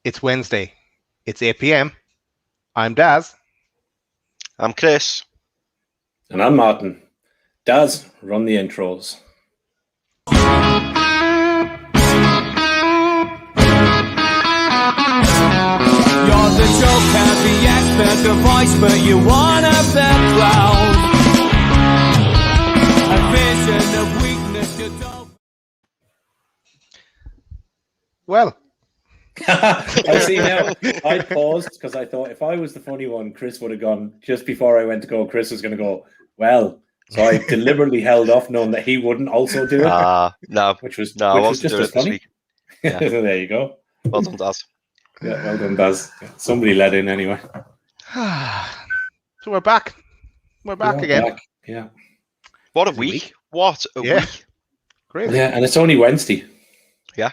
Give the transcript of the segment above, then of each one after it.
It's Wednesday. It's 8 p.m. I'm Daz. I'm Chris. And I'm Martin. Daz, run the intros. You're the joker, the expert, the voice, but you're one of the crowd. A vision of weakness you don't... Well, I see now. I paused because I thought if I was the funny one, Chris would have gone just before I went to go. Chris was going to go, well. So I deliberately held off, knowing that he wouldn't also do it. No, which was I wasn't just doing as it this funny. week. Yeah. There you go. Well done, Daz. Yeah, well done, Daz. Somebody let in anyway. so we're back. We're back again. Back. Yeah. What a week. What a week. Great. Yeah, and it's only Wednesday. Yeah.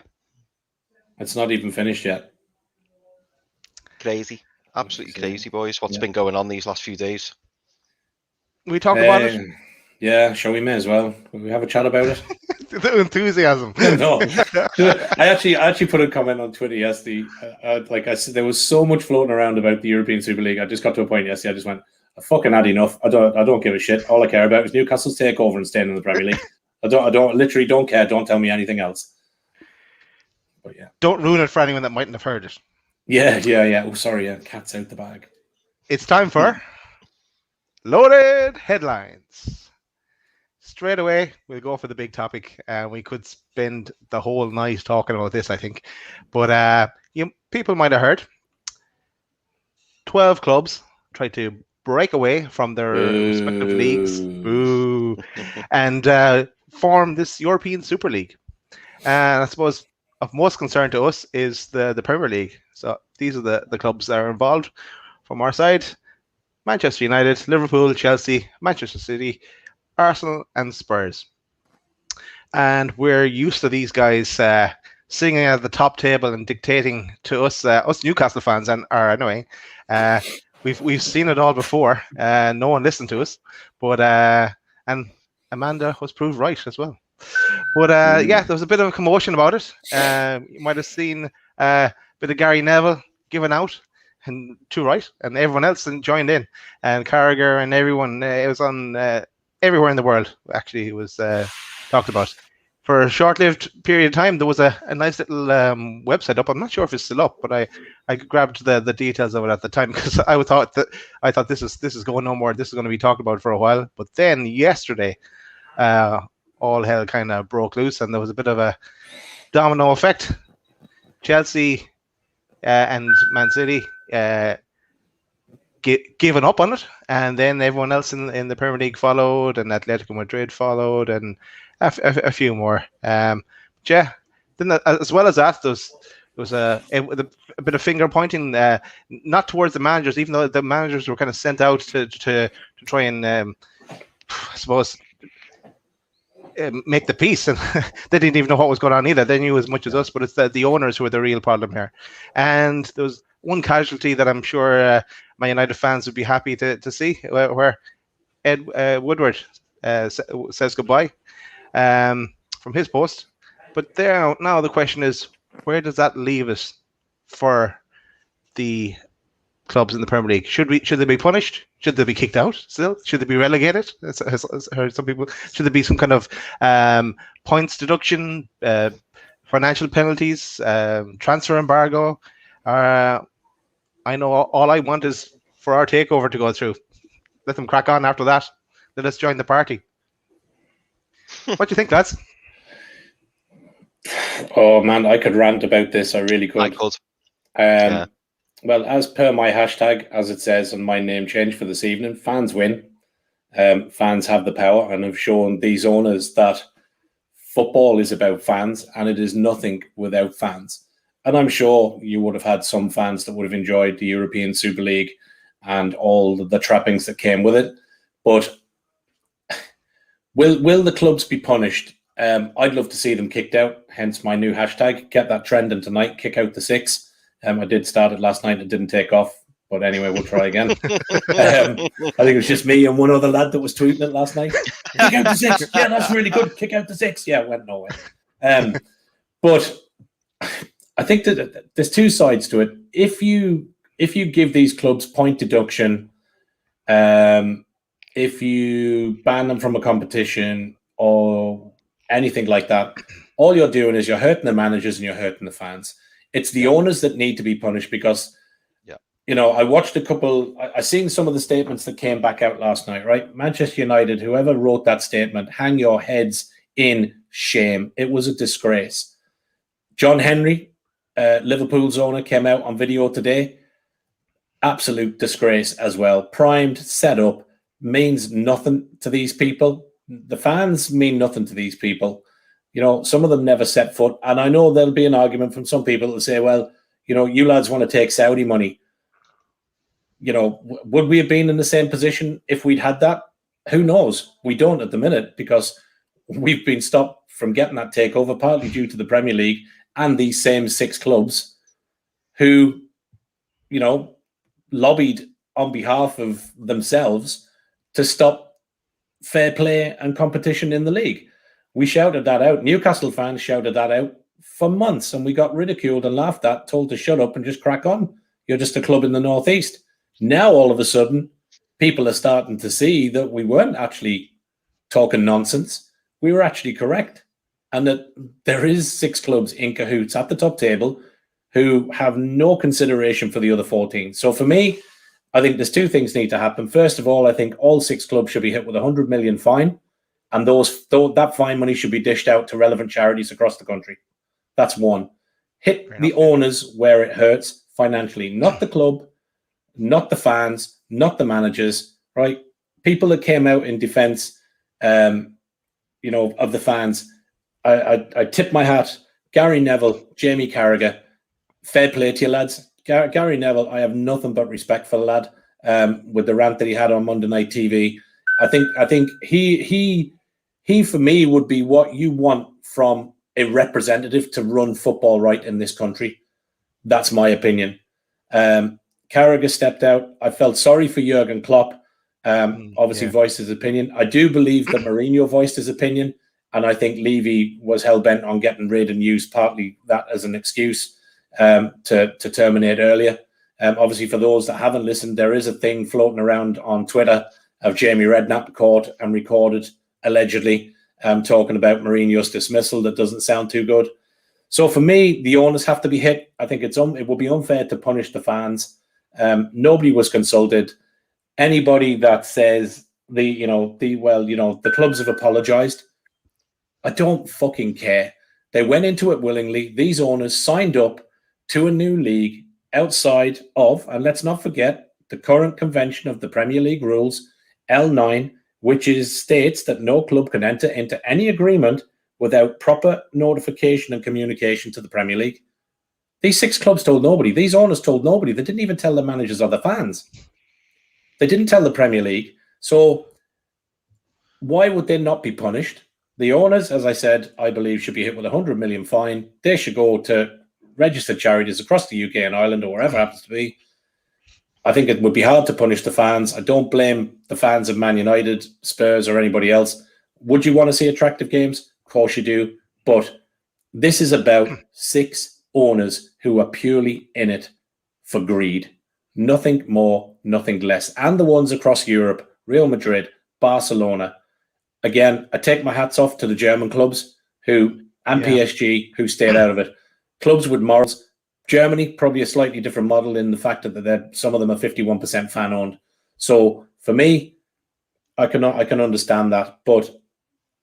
It's not even finished yet. Crazy. Absolutely crazy, boys. What's been going on these last few days? We talk about it? Yeah, shall we? May as well. Will we have a chat about it? The enthusiasm. No. I actually put a comment on Twitter yesterday. Like I said, there was so much floating around about the European Super League. I just got to a point yesterday. I just went, I fucking had enough. I don't give a shit. All I care about is Newcastle's takeover and staying in the Premier League. I literally don't care. Don't tell me anything else. But yeah. Don't ruin it for anyone that mightn't have heard it. Yeah. Oh, sorry. Yeah, cat's out the bag. It's time for Loaded Headlines. Straight away, we'll go for the big topic. We could spend the whole night talking about this, I think. But people might have heard 12 clubs tried to break away from their respective leagues. Boo. And form this European Super League. And I suppose of most concern to us is the Premier League. So these are the clubs that are involved from our side. Manchester United, Liverpool, Chelsea, Manchester City, Arsenal and Spurs. And we're used to these guys singing at the top table and dictating to us Newcastle fans and are annoying. We've seen it all before. No one listened to us. But and Amanda was proved right as well. But there was a bit of a commotion about it. You might have seen a bit of Gary Neville giving out, and too right, and everyone else joined in, and Carragher and everyone. It was on everywhere in the world. Actually, it was talked about for a short-lived period of time. There was a nice little website up. I'm not sure if it's still up, but I grabbed the details of it at the time because I thought this is going no more. This is going to be talked about for a while. But then yesterday, all hell kind of broke loose, and there was a bit of a domino effect. Chelsea and Man City given up on it, and then everyone else in the Premier League followed, and Atletico Madrid followed, and a few more. Then as well as that, there was a bit of finger pointing, not towards the managers, even though the managers were kind of sent out to try and I suppose make the peace, and they didn't even know what was going on either. They knew as much as us, but it's the owners who are the real problem here. And there was one casualty that I'm sure my United fans would be happy to see, where Ed Woodward says goodbye from his post. But now the question is, where does that leave us for the clubs in the Premier League? Should they be punished? Should they be kicked out still? Should they be relegated? As heard some people. Should there be some kind of points deduction, financial penalties, transfer embargo? I know all I want is for our takeover to go through. Let them crack on after that. Let us join the party. What do you think, lads? Oh man, I could rant about this. I really could. I could. Well, as per my hashtag, as it says on my name change for this evening, fans win. Fans have the power and have shown these owners that football is about fans and it is nothing without fans. And I'm sure you would have had some fans that would have enjoyed the European Super League and all the trappings that came with it. But will the clubs be punished? I'd love to see them kicked out, hence my new hashtag. Get that trending tonight, kick out the six. I did start it last night. It didn't take off. But anyway, we'll try again. I think it was just me and one other lad that was tweeting it last night. Kick out the six. Yeah, that's really good. Kick out the six. Yeah, it went nowhere. But I think that there's two sides to it. If you give these clubs point deduction, if you ban them from a competition or anything like that, all you're doing is you're hurting the managers and you're hurting the fans. It's the owners that need to be punished because, I watched a couple. I seen some of the statements that came back out last night. Right, Manchester United, whoever wrote that statement, hang your heads in shame. It was a disgrace. John Henry, Liverpool's owner, came out on video today. Absolute disgrace as well. Primed, set up, means nothing to these people. The fans mean nothing to these people. Some of them never set foot. And I know there'll be an argument from some people to say, well, you lads want to take Saudi money. Would we have been in the same position if we'd had that? Who knows? We don't at the minute because we've been stopped from getting that takeover, partly due to the Premier League and these same 6 clubs who, lobbied on behalf of themselves to stop fair play and competition in the league. We shouted that out. Newcastle fans shouted that out for months, and we got ridiculed and laughed at, told to shut up and just crack on. You're just a club in the Northeast. Now, all of a sudden, people are starting to see that we weren't actually talking nonsense. We were actually correct. And that there is 6 clubs in cahoots at the top table who have no consideration for the other 14. So for me, I think there's 2 things need to happen. First of all, I think all 6 clubs should be hit with a $100 million fine. And that fine money should be dished out to relevant charities across the country. That's one. Hit the owners where it hurts financially, not the club, not the fans, not the managers, right? People that came out in defense, of the fans. I tip my hat. Gary Neville, Jamie Carragher, fair play to you, lads. Gary Neville, I have nothing but respect for the lad. With the rant that he had on Monday Night TV, I think he for me would be what you want from a representative to run football right in this country. That's my opinion. Carragher stepped out. I felt sorry for Jurgen Klopp. Obviously voiced his opinion. I do believe that Mourinho voiced his opinion, and I think Levy was hell-bent on getting rid and used partly that as an excuse to terminate earlier. Obviously, for those that haven't listened, there is a thing floating around on Twitter of Jamie Redknapp caught and recorded, allegedly, talking about Mourinho's dismissal. That doesn't sound too good. So for me, the owners have to be hit. I think it would be unfair to punish the fans. Nobody was consulted. Anybody that says the clubs have apologized, I don't fucking care. They went into it willingly. These owners signed up to a new league outside of, and let's not forget, the current convention of the Premier League rules, L9, which states that no club can enter into any agreement without proper notification and communication to the Premier League. These 6 clubs told nobody. These owners told nobody. They didn't even tell the managers or the fans. They didn't tell the Premier League. So why would they not be punished? The owners, as I said, I believe should be hit with a $100 million fine. They should go to registered charities across the UK and Ireland or wherever it happens to be. I think it would be hard to punish the fans. I don't blame the fans of Man United, Spurs, or anybody else. Would you want to see attractive games? Of course you do. But this is about 6 owners who are purely in it for greed. Nothing more, nothing less. And the ones across Europe, Real Madrid, Barcelona. Again, I take my hats off to the German clubs and PSG who stayed out of it. Clubs with morals. Germany, probably a slightly different model in the fact that some of them are 51% fan owned. So for me, I can understand that. But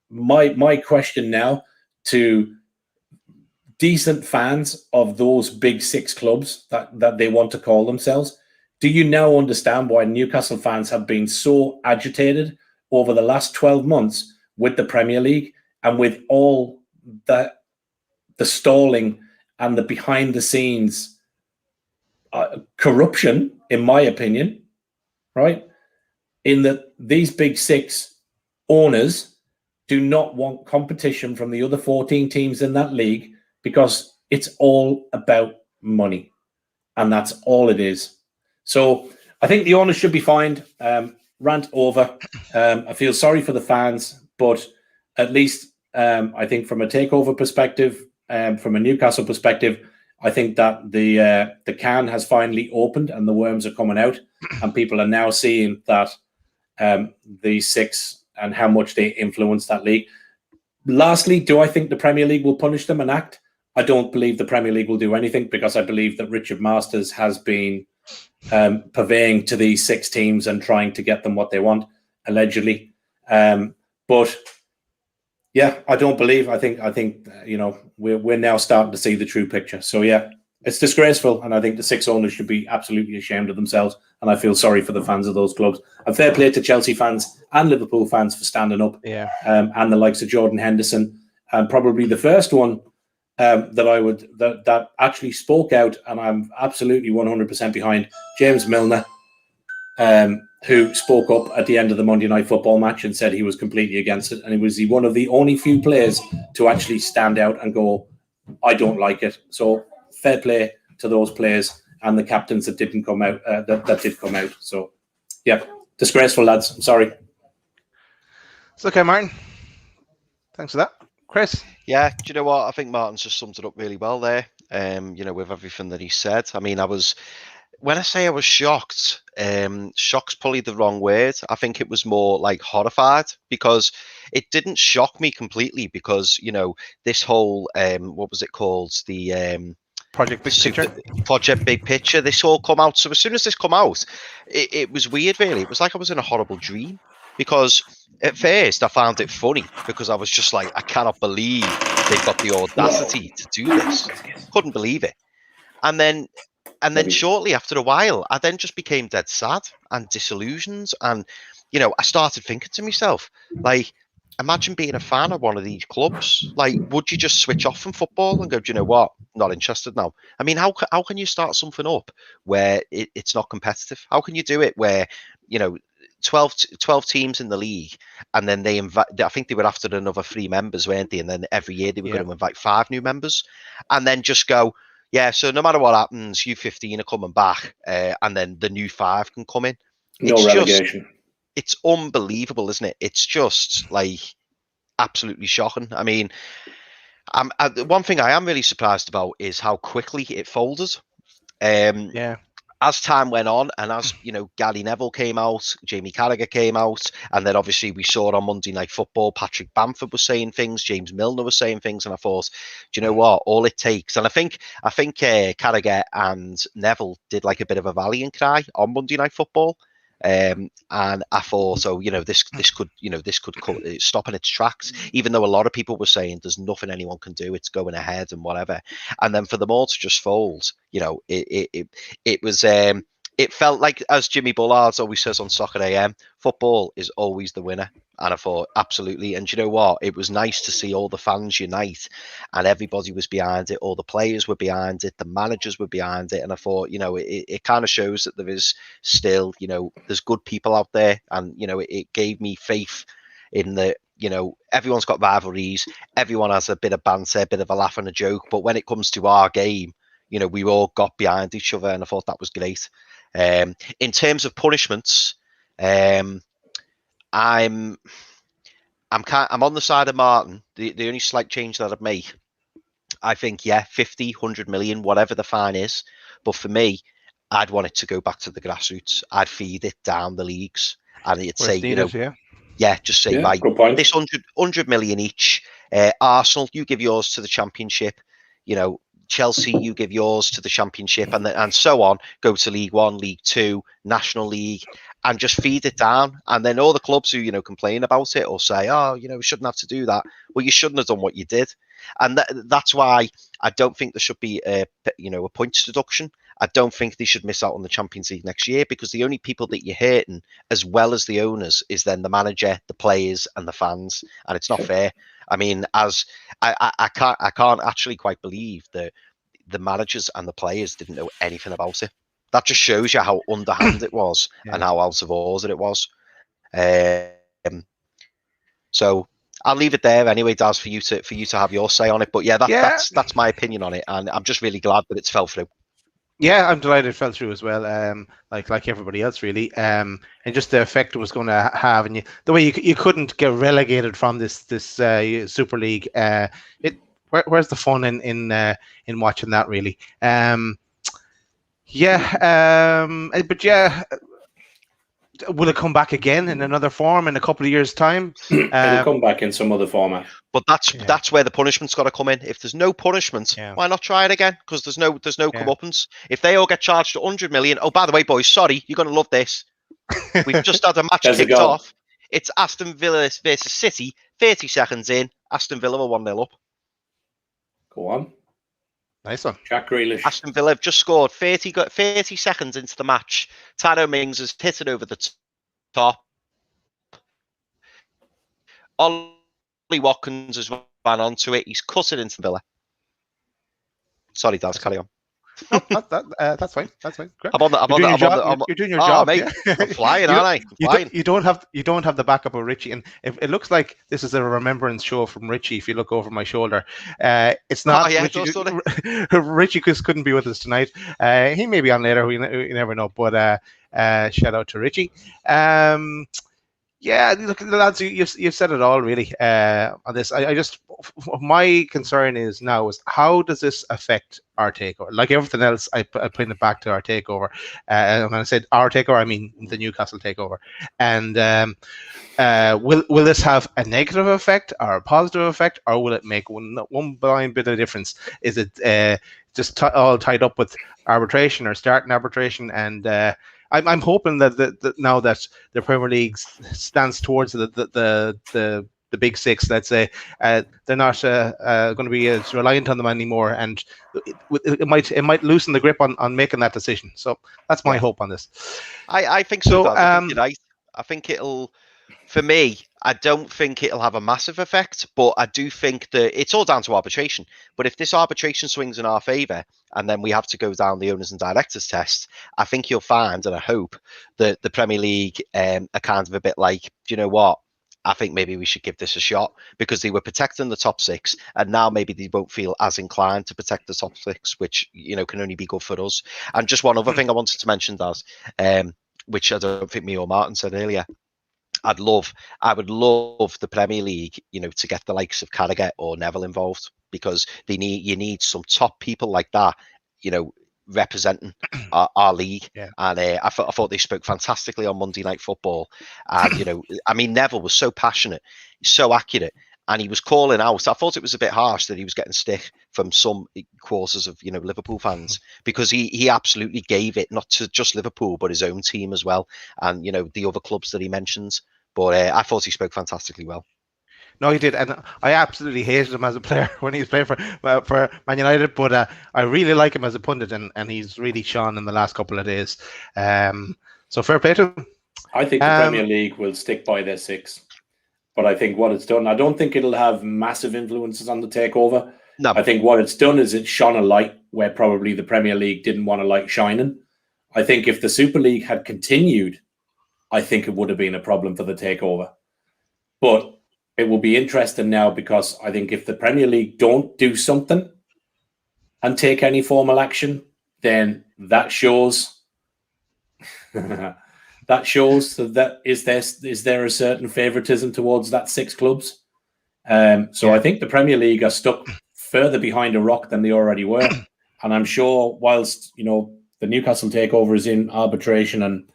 my question now to decent fans of those big 6 clubs that they want to call themselves, do you now understand why Newcastle fans have been so agitated over the last 12 months with the Premier League and with all the stalling and the behind the scenes corruption, in my opinion, right? In that these big 6 owners do not want competition from the other 14 teams in that league because it's all about money. And that's all it is. So I think the owners should be fined. Rant over. I feel sorry for the fans, but at least I think from a takeover perspective, from a Newcastle perspective, I think that the can has finally opened and the worms are coming out, and people are now seeing that the six and how much they influence that league. Lastly, do I think the Premier League will punish them and act? I don't believe the Premier League will do anything, because I believe that Richard Masters has been purveying to these six teams and trying to get them what they want, allegedly. But yeah, I don't believe. I think you know, we're now starting to see the true picture. So yeah, it's disgraceful, and I think the six owners should be absolutely ashamed of themselves. And I feel sorry for the fans of those clubs. And fair play to Chelsea fans and Liverpool fans for standing up. Yeah. And the likes of Jordan Henderson, and probably the first one that actually spoke out, and I'm absolutely 100% behind, James Milner, who spoke up at the end of the Monday Night Football match and said he was completely against it. And he was one of the only few players to actually stand out and go, I don't like it. So fair play to those players and the captains that didn't come out, that did come out. So yeah, disgraceful, lads. I'm sorry. It's okay, Martin. Thanks for that. Chris? Yeah, do you know what? I think Martin's just summed it up really well there. You know, with everything that he said. I mean, when I say I was shocked, shock's probably the wrong word. I think it was more like horrified, because it didn't shock me completely, because, you know, this whole, what was it called? The Project Big Picture. Project Big Picture. This all come out. So as soon as this come out, it was weird, really. It was like I was in a horrible dream, because at first I found it funny, because I was just like, I cannot believe they've got the audacity to do this. Couldn't believe it. And then shortly after a while, I then just became dead sad and disillusioned. And, you know, I started thinking to myself, like, imagine being a fan of one of these clubs. Like, would you just switch off from football and go, do you know what? Not interested now. I mean, how can you start something up where it's not competitive? How can you do it where, you know, 12 teams in the league, and then they invite, I think they were after another 3 members, weren't they? And then every year they were going to invite 5 new members, and then just go, yeah, so no matter what happens, U15 are coming back, and then the new 5 can come in. No relegation. It's unbelievable, isn't it? It's just like absolutely shocking. I mean, one thing I am really surprised about is how quickly it folded. As time went on, and as, you know, Gary Neville came out, Jamie Carragher came out, and then obviously we saw on Monday Night Football, Patrick Bamford was saying things, James Milner was saying things, and I thought, do you know what? All it takes, and I think Carragher and Neville did like a bit of a rallying cry on Monday Night Football. And I thought, so, you know, this could stop in its tracks, even though a lot of people were saying there's nothing anyone can do, it's going ahead and whatever. And then for them all to just fold, you know, it was it felt like, as Jimmy Bullard always says on Soccer AM, football is always the winner. And I thought, absolutely. And you know what? It was nice to see all the fans unite, and everybody was behind it. All the players were behind it. The managers were behind it. And I thought, you know, it kind of shows that there is still, you know, there's good people out there. And, you know, it gave me faith in the, you know, everyone's got rivalries. Everyone has a bit of banter, a bit of a laugh and a joke. But when it comes to our game, you know, we all got behind each other. And I thought that was great. In terms of punishments, I'm on the side of Martin. The only slight change that I'd make, I think, 50, 100 million, whatever the fine is. But for me, I'd want it to go back to the grassroots. I'd feed it down the leagues, and it'd say, you know, just say, right, this 100 million each. Arsenal, you give yours to the Championship. You know, Chelsea, you give yours to the Championship, and so on. Go to League One, League Two, National League, and just feed it down. And then all the clubs who, you know, complain about it or say, oh, you know, we shouldn't have to do that. Well, you shouldn't have done what you did. And that's why I don't think there should be a points deduction. I don't think they should miss out on the Champions League next year, because the only people that you're hurting, as well as the owners, is then the manager, the players, and the fans. And it's not fair. I mean, as I can't actually quite believe that the managers and the players didn't know anything about it. That just shows you how underhand it was and how out of order it was. So I'll leave it there anyway, Daz, for you to have your say on it. But that's my opinion on it, and I'm just really glad that it's fell through. Yeah, I'm delighted it fell through as well. Like everybody else, really. And just the effect it was going to have, and the way you couldn't get relegated from this Super League. where's the fun in watching that really? But yeah. Will it come back again in another form in a couple of years' time? It'll come back in some other format. But that's where the punishment's got to come in. If there's no punishment, why not try it again? Because there's no comeuppance. If they all get charged 100 million, oh, by the way, boys, sorry, you're going to love this. We've just had a match kicked off. It's Aston Villa versus City. 30 seconds in, Aston Villa are 1-0 up. Go on. Nice one. Jack Grealish. Aston Villa have just scored 30 seconds into the match. Tano Mings has hit it over the top. Ollie Watkins has ran onto it. He's cut it into Villa. Sorry, Daz, carry on. No, that's fine. That's fine. Great. You're doing your job, mate. Yeah. I'm flying, aren't I? You don't have the backup of Richy, and if it looks like this is a remembrance show from Richy. If you look over my shoulder, it's not. Richy couldn't be with us tonight. He may be on later. We never know. But shout out to Richy. Yeah, look, lads, you've said it all really on this. My concern is how does this affect our takeover? Like everything else, I put it back to our takeover. And when I said our takeover, I mean the Newcastle takeover. And will this have a negative effect or a positive effect, or will it make one blind bit of difference? Is it just all tied up with arbitration or starting arbitration? And I'm hoping that now that the Premier League stands towards the big six, let's say, they're not going to be as reliant on them anymore, and it might loosen the grip on making that decision. So that's my hope on this. I think so. I think it'll. For me, I don't think it'll have a massive effect, but I do think that it's all down to arbitration. But if this arbitration swings in our favour, and then we have to go down the owners and directors test, I think you'll find, and I hope, that the Premier League are kind of a bit like, do you know what? I think maybe we should give this a shot, because they were protecting the top six, and now maybe they won't feel as inclined to protect the top six, which, can only be good for us. And just one other thing I wanted to mention, Daz, which I don't think me or Martin said earlier. I would love the Premier League, to get the likes of Carragher or Neville involved, because you need some top people like that, representing our league. Yeah. And I thought they spoke fantastically on Monday Night Football. And, Neville was so passionate, so accurate, and he was calling out. I thought it was a bit harsh that he was getting stick from some quarters of, Liverpool fans, because he absolutely gave it, not to just Liverpool, but his own team as well. And, the other clubs that he mentions. But I thought he spoke fantastically well. No, he did, and I absolutely hated him as a player when he was playing for Man United. But I really like him as a pundit, and he's really shone in the last couple of days. So fair play to him. I think the Premier League will stick by their six, but I think what it's done, I don't think it'll have massive influences on the takeover. No. I think what it's done is it's shone a light where probably the Premier League didn't want a light shining. I think if the Super League had continued, I think it would have been a problem for the takeover. But it will be interesting now, because I think if the Premier League don't do something and take any formal action, then that shows that is there a certain favoritism towards that six clubs. So I think the Premier League are stuck further behind a rock than they already were. And I'm sure whilst, the Newcastle takeover is in arbitration and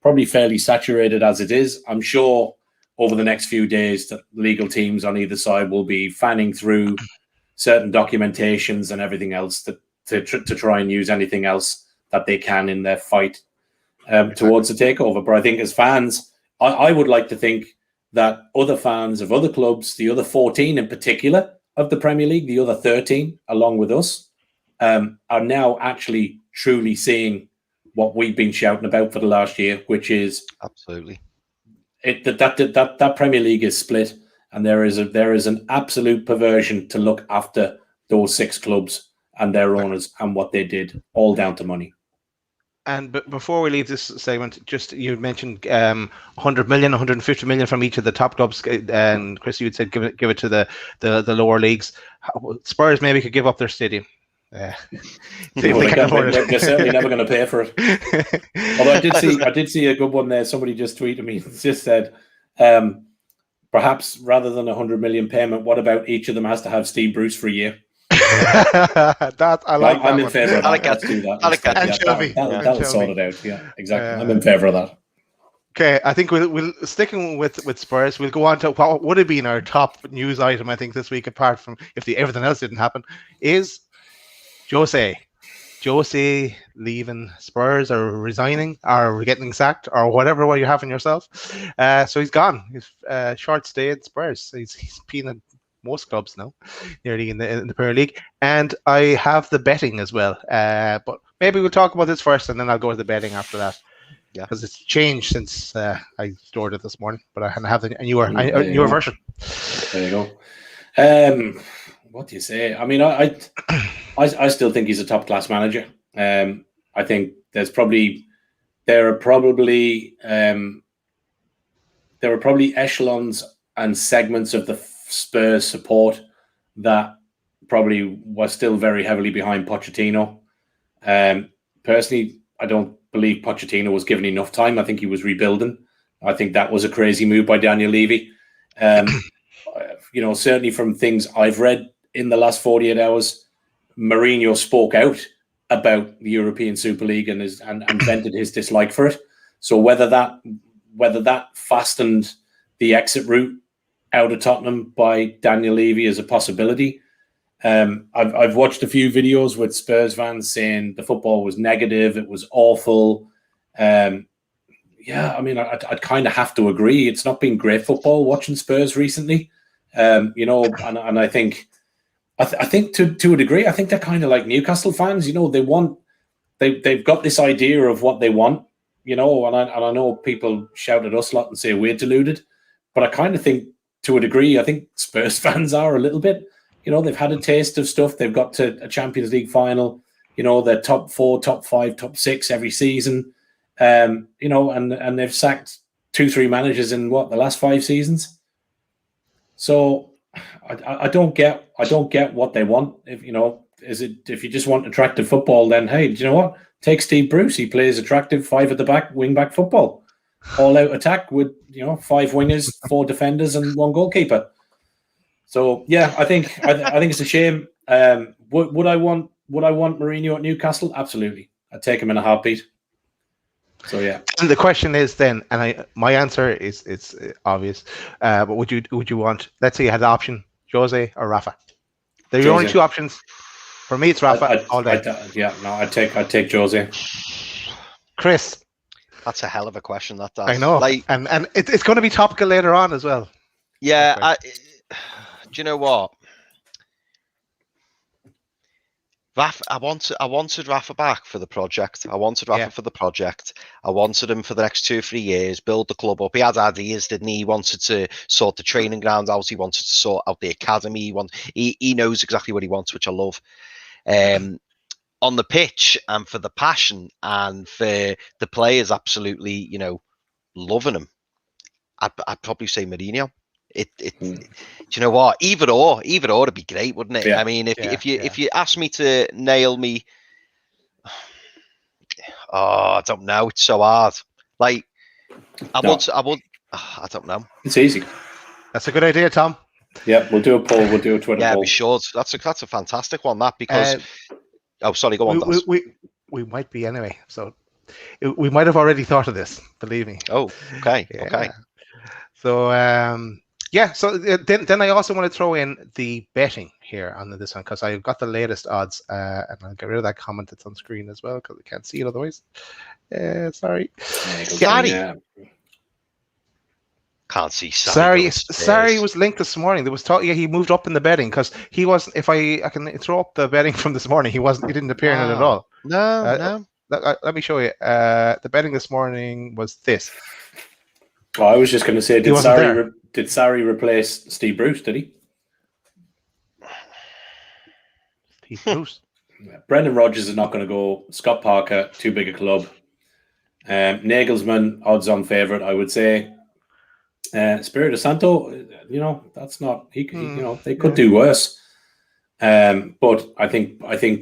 probably fairly saturated as it is, I'm sure over the next few days that legal teams on either side will be fanning through certain documentations and everything else to try and use anything else that they can in their fight towards the takeover. But I think as fans, I would like to think that other fans of other clubs, the other 14 in particular of the Premier League, the other 13 along with us, are now actually truly seeing what we've been shouting about for the last year, which is absolutely that Premier League is split, and there is an absolute perversion to look after those six clubs and their owners and what they did, all down to money. And before we leave this segment, just you mentioned 100 million, 150 million from each of the top clubs, and Chris, you'd said give it to the lower leagues. Spurs maybe could give up their stadium. They're certainly never going to pay for it. Although I did see a good one there. Somebody just tweeted me. It just said, perhaps rather than 100 million payment, what about each of them has to have Steve Bruce for a year? That I like. I'm that in one. favour of I that. like that. Let's do that. I like that. Anchovy. That'll sort it out. Yeah, exactly. I'm in favour of that. Okay, I think we'll sticking with Spurs. We'll go on to what would have been our top news item. I think this week, apart from if everything else didn't happen, is Jose leaving Spurs or resigning or getting sacked or whatever way you're having yourself. So he's gone. He's short stay at Spurs. He's been at most clubs now, nearly in the Premier League. And I have the betting as well. But maybe we'll talk about this first, and then I'll go to the betting after that. Yeah, because it's changed since I stored it this morning. But I have the newer version. There you go. What do you say? I mean, I still think he's a top class manager. I think there are probably echelons and segments of the Spurs support that probably was still very heavily behind Pochettino. Personally, I don't believe Pochettino was given enough time. I think he was rebuilding. I think that was a crazy move by Daniel Levy. Certainly from things I've read in the last 48 hours, Mourinho spoke out about the European Super League and vented his dislike for it. So whether that fastened the exit route out of Tottenham by Daniel Levy is a possibility. I've watched a few videos with Spurs fans saying the football was negative, it was awful. I mean, I'd kind of have to agree. It's not been great football watching Spurs recently. And I think to a degree, I think they're kind of like Newcastle fans. They've got this idea of what they want. And I know people shout at us a lot and say we're deluded, but I kind of think to a degree, I think Spurs fans are a little bit. They've had a taste of stuff. They've got to a Champions League final. They're top 4, top 5, top 6 every season. And they've sacked 2-3 managers in the last 5 seasons. So I don't get what they want. If you just want attractive football, then hey, do you know what? Take Steve Bruce. He plays attractive 5 at the back, wing back football, all out attack with 5 wingers, 4 defenders, and 1 goalkeeper. So yeah, I think it's a shame. Would I want Mourinho at Newcastle? Absolutely, I'd take him in a heartbeat. So yeah. And the question is then, and my answer is it's obvious. But would you want? Let's say you had the option, Jose or Rafa. There are only 2 options. For me, it's Rafa all day. I'd take Jose. Chris. that's a hell of a question. That I know, and it's going to be topical later on as well. Yeah. Do you know what? Rafa, I wanted Rafa back for the project. I wanted Rafa for the project. I wanted him for the next 2 or 3 years, build the club up. He had ideas, didn't he? He wanted to sort the training ground out. He wanted to sort out the academy. He knows exactly what he wants, which I love. On the pitch and for the passion and for the players, absolutely, loving him. I'd probably say Mourinho. Do you know what? Either or would be great, wouldn't it? Yeah. I mean, if you ask me to nail me, I don't know. It's so hard. I don't know. It's easy. That's a good idea, Tom. Yeah, we'll do a poll. We'll do a Twitter poll. Yeah, we should. That's a fantastic one. That because. Sorry, go on. We might be anyway. So we might have already thought of this. Believe me. Oh, okay. Yeah. Okay. So so then I also want to throw in the betting here on this one because I've got the latest odds and I'll get rid of that comment that's on screen as well because I can't see it otherwise. Sorry. Can't see. Sarri was linked this morning. There was talk. Yeah, he moved up in the betting because he wasn't. If I can throw up the betting from this morning, he didn't appear in it at all. No. Let me show you. The betting this morning was this. Oh, I was just going to say, did Sarri replace Steve Bruce? Did he? Steve Bruce. Brendan Rodgers is not going to go. Scott Parker, too big a club. Nagelsmann, odds-on favourite, I would say. Espirito Santo, that's not. They could do worse. But I think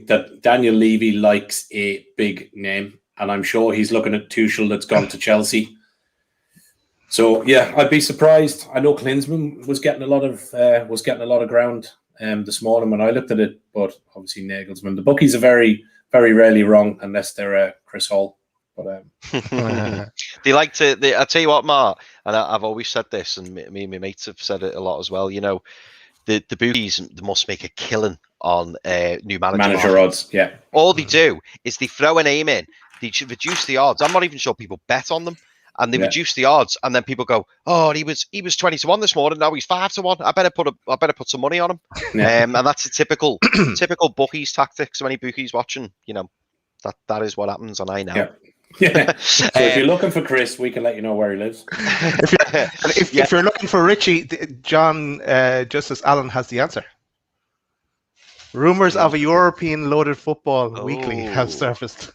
that Daniel Levy likes a big name, and I'm sure he's looking at Tuchel that's gone to Chelsea. So yeah, I'd be surprised. I know Klinsmann was getting a lot of ground this morning when I looked at it, but obviously Nagelsmann. The bookies are very, very rarely wrong unless they're Chris Hall. But they like to. I tell you what, Mark, and I've always said this, and me and my mates have said it a lot as well. You know, the bookies must make a killing on new manager odds. Yeah, all they do is they throw a name in, they reduce the odds. I'm not even sure people bet on them, and they reduce the odds, and then people go, "Oh, he was 20-1 this morning. Now he's 5-1. I better put some money on him." Yeah. And that's a typical bookies tactic. So any bookies watching, you know, that is what happens, and I know. Yeah. Yeah. So if you're looking for Chris, we can let you know where he lives. If you're looking for Richy, John Justice Allen has the answer. Rumours of a European loaded football weekly have surfaced.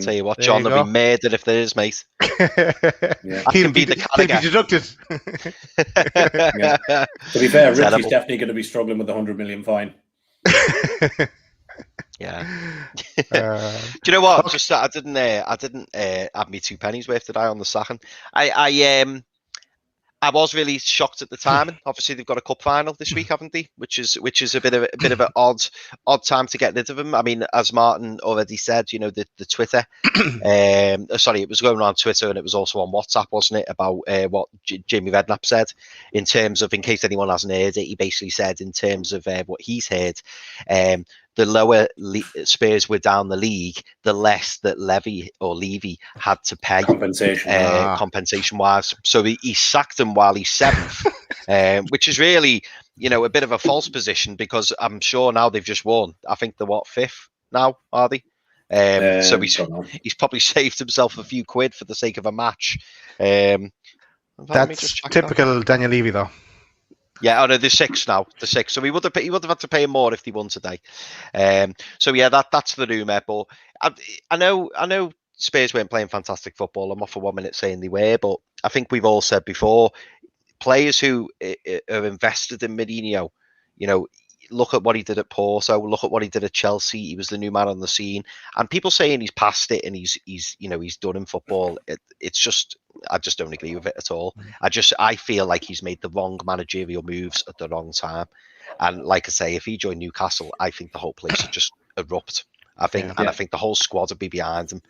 Tell you what, John, they'll be murdered if there is, mate. Yeah. I can be the He'll be deducted. Yeah. To be fair, Richie's definitely going to be struggling with the 100 million fine. Yeah. Do you know what? Just I didn't have me 2 pennies worth today on the sacking. I was really shocked at the timing. Obviously, they've got a cup final this week, haven't they? Which is a bit of an odd time to get rid of him. I mean, as Martin already said, you know, the Twitter. Sorry, it was going around Twitter and it was also on WhatsApp, wasn't it? About what Jamie Redknapp said in terms of, in case anyone hasn't heard it, he basically said in terms of what he's heard. The lower Spurs were down the league, the less that Levy had to pay compensation-wise. So he sacked him while he's 7th, which is really, you know, a bit of a false position because I'm sure now they've just won. I think they're 5th now, are they? So he's probably saved himself a few quid for the sake of a match. That's typical Daniel Levy, though. Yeah, no, they're 6 now. They're 6, so he would have had to pay him more if they won today. So yeah, that's the rumour. But I know Spurs weren't playing fantastic football. I'm off for 1 minute saying they were, but I think we've all said before, players who are invested in Mourinho, you know, look at what he did at Porto, look at what he did at Chelsea. He was the new man on the scene, and people saying he's past it and he's done in football. It's just. I just don't agree with it at all. I feel like he's made the wrong managerial moves at the wrong time. And like I say, if he joined Newcastle, I think the whole place would just erupt. I think the whole squad would be behind him.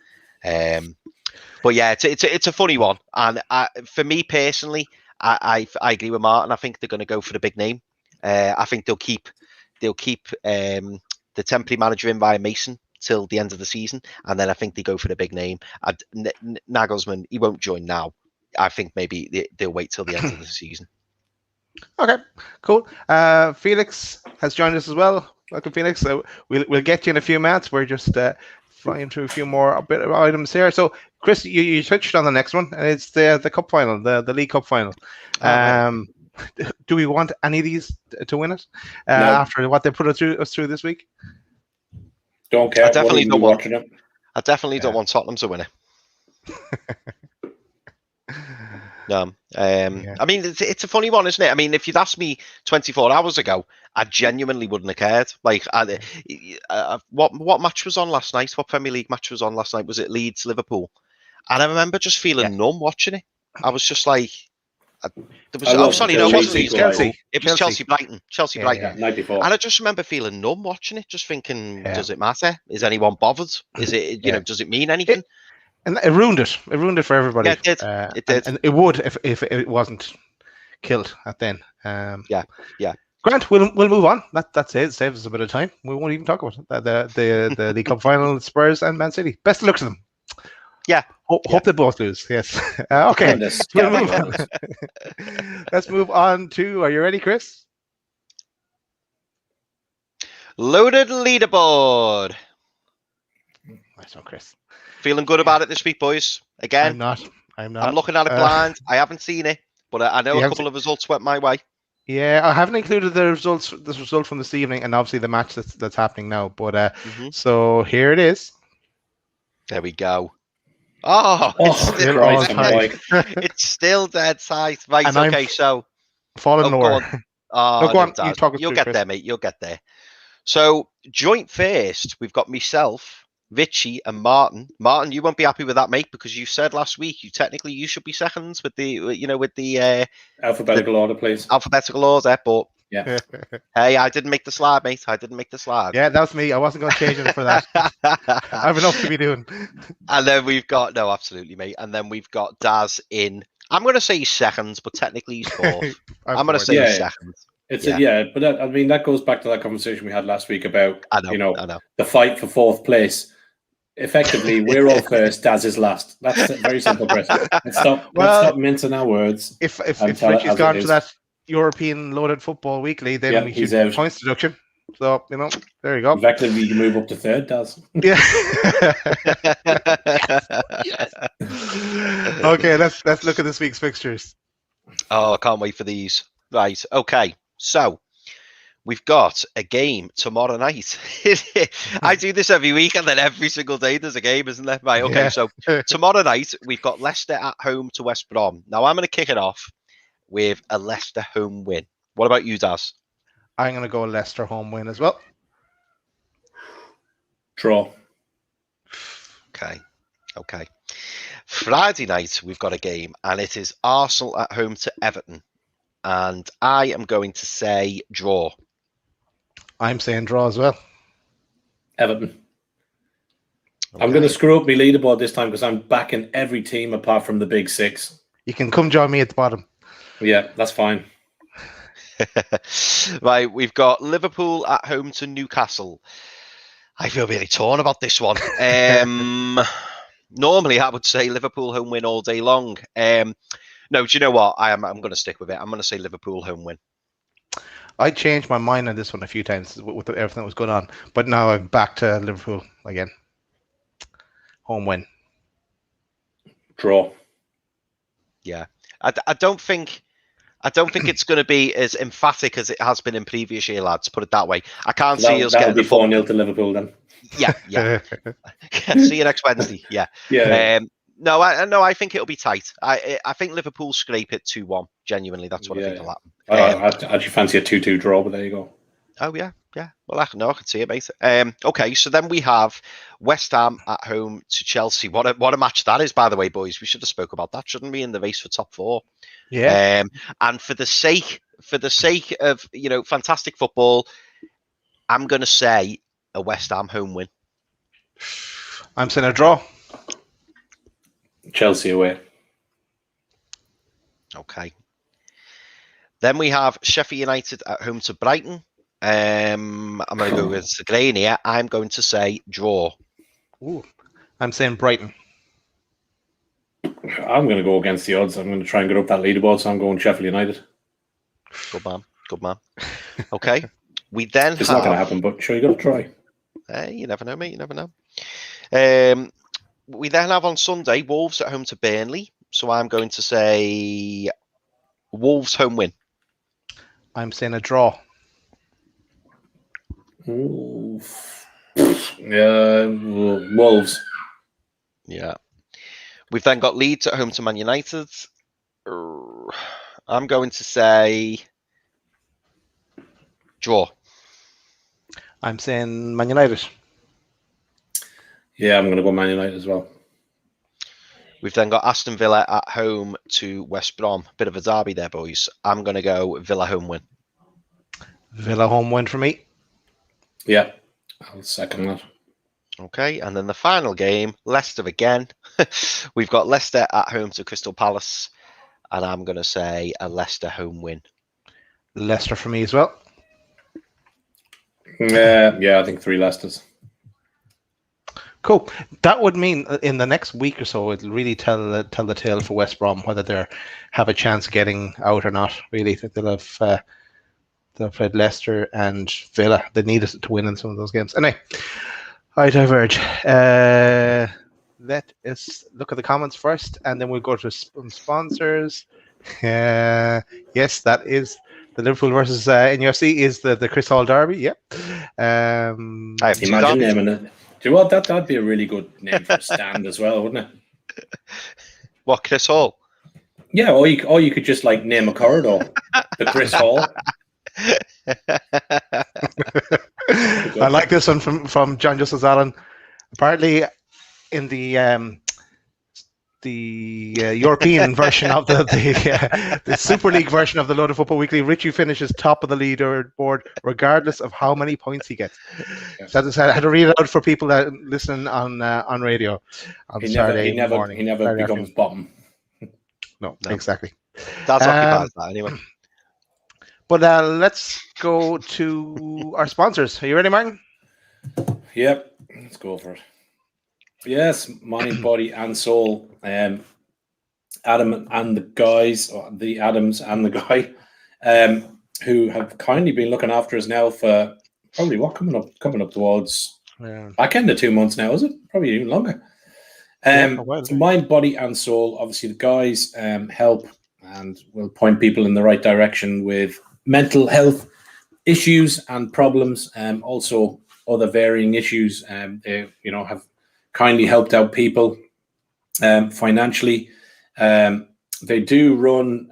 But yeah, it's a funny one. And for me personally, I agree with Martin. I think they're going to go for the big name. I think they'll keep the temporary manager in via Mason till the end of the season, and then I think they go for the big name. Nagelsmann, he won't join now. I think maybe they'll wait till the end of the season. Okay, cool. Felix has joined us as well. Welcome, Felix. We'll get you in a few minutes. We're just flying through a few more bit of items here. So, Chris, you touched on the next one, and it's the cup final, the League Cup final. Do we want any of these to win it after what they put us through this week? Don't care. I definitely don't want Tottenham to win it. No. I mean, it's a funny one, isn't it? I mean, if you'd asked me 24 hours ago, I genuinely wouldn't have cared. Like, what match was on last night? What Premier League match was on last night? Was it Leeds, Liverpool? And I remember just feeling numb watching it. I was just like, it wasn't Leeds. Chelsea. It was Chelsea Brighton. Yeah, 94. And I just remember feeling numb watching it, just thinking, does it matter? Is anyone bothered? Is it, does it mean anything? And it ruined it. It ruined it for everybody. Yeah, it did. It did. And it would if it wasn't killed at then. Yeah. Grant, we'll move on. That's it. It saves us a bit of time. We won't even talk about it. The League Cup final, Spurs and Man City. Best of luck to them. Yeah. Hope they both lose. Yes. Okay. We'll move on. Let's move on to. Are you ready, Chris? Loaded leaderboard. Nice one, Chris. Feeling good about it this week, boys. Again, I'm not. I'm looking at it blind. I haven't seen it, but I know a couple of results went my way. Yeah, I haven't included the result from this evening, and obviously the match that's happening now. But so here it is. There we go. Oh, it's still dead tight. Right, and okay, so fallen lower. Go on. You'll get there, mate. You'll get there. So joint first, we've got myself Richy, and Martin. Martin, you won't be happy with that, mate, because you said last week you should be seconds with the Alphabetical order, please. alphabetical order, but Yeah. hey, I didn't make the slide, mate. I didn't make the slide. Yeah, that was me. I wasn't going to change it for that. I have enough to be doing. And then we've got absolutely, mate. And then we've got Daz in. I'm going to say he's seconds, but technically he's fourth. I'm going to say he's seconds. But that goes back to that conversation we had last week about I know. the fight for fourth place. Effectively, we're all first, Daz is last. That's a very simple, Chris. Let's stop mincing our words. If Richy's gone to that European loaded football weekly, then we should have points deduction. So there you go. Effectively, you move up to third, Daz. Yeah. Yes. Okay, let's look at this week's fixtures. Oh, I can't wait for these. Right. Okay. So we've got a game tomorrow night. I do this every week, and then every single day there's a game, isn't there? Right. Okay. Yeah. So tomorrow night we've got Leicester at home to West Brom. Now I'm going to kick it off with a Leicester home win. What about you, Daz? I'm going to go Leicester home win as well. Draw. Okay. Friday night, we've got a game, and it is Arsenal at home to Everton. And I am going to say draw. I'm saying draw as well. Everton. Okay. I'm going to screw up my leaderboard this time because I'm backing every team apart from the big six. You can come join me at the bottom. Yeah, that's fine. Right, we've got Liverpool at home to Newcastle. I feel really torn about this one. Normally, I would say Liverpool home win all day long. No, do you know what? I'm going to stick with it. I'm going to say Liverpool home win. I changed my mind on this one a few times with everything that was going on, but now I'm back to Liverpool again. Home win. Draw. Yeah, I don't think it's going to be as emphatic as it has been in previous year, lads. Put it that way. I can't see us getting the 4-0 to Liverpool then. Yeah. See you next Wednesday. Yeah. Yeah. No, I think it'll be tight. I think Liverpool scrape it 2-1. Genuinely, that's what I think will happen. I actually fancy a 2-2 draw, but there you go. Oh yeah. Well, I can see it, mate. Okay, so then we have West Ham at home to Chelsea. What a match that is, by the way, boys. We should have spoke about that, shouldn't we, in the race for top 4? Yeah. And for the sake of fantastic football, I'm going to say a West Ham home win. I'm saying a draw. Chelsea away. Okay. Then we have Sheffield United at home to Brighton. I'm going to go with the grain here. I'm going to say draw. Ooh, I'm saying Brighton. I'm going to go against the odds. I'm going to try and get up that leaderboard, so I'm going Sheffield United. Good man. Okay. We then it's not going to happen, but sure, you got to try. You never know, mate. You never know. We then have on Sunday Wolves at home to Burnley. So I'm going to say Wolves home win. I'm saying a draw. Yeah, Wolves. Yeah. We've then got Leeds at home to Man United. I'm going to say draw. I'm saying Man United. Yeah, I'm going to go Man United as well. We've then got Aston Villa at home to West Brom. Bit of a derby there, boys. I'm going to go Villa home win. Villa home win for me. Yeah, I'll second that. Okay, and then the final game, Leicester again. We've got Leicester at home to Crystal Palace, and I'm going to say a Leicester home win. Leicester for me as well. Yeah, I think 3 Leicesters. Cool. That would mean in the next week or so, it'll really tell the tale for West Brom whether they have a chance getting out or not. Really, they'll have played Leicester and Villa. They need us to win in some of those games. Anyway, I diverge. Let us look at the comments first, and then we'll go to sponsors. Yes, that is the Liverpool versus NUFC is the Chris Hall derby. Yeah. Imagine naming it. Do you know what? That'd be a really good name for a stand as well, wouldn't it? What, Chris Hall? Yeah, or you could just like name a corridor, the Chris Hall. I like this one from John Justice Allen. Apparently, in the European version of the Super League version of the Loaded Football Weekly, Richie finishes top of the leaderboard regardless of how many points he gets. Yes. So I had to read it out for people that listen on radio on Saturday morning. He never Saturday becomes afternoon. bottom. No, exactly. That's occupies that anyway. But let's go to our sponsors. Are you ready, Martin? Yep, let's go for it. Yes, mind, body, and soul. Adam and the guys, or the Adams and the guy, who have kindly been looking after us now for probably coming up towards back end of 2 months now, is it? Probably even longer. Mind, body, and soul. Obviously, the guys help and will point people in the right direction with mental health issues and problems. Also, other varying issues. They, have kindly helped out people financially. They do run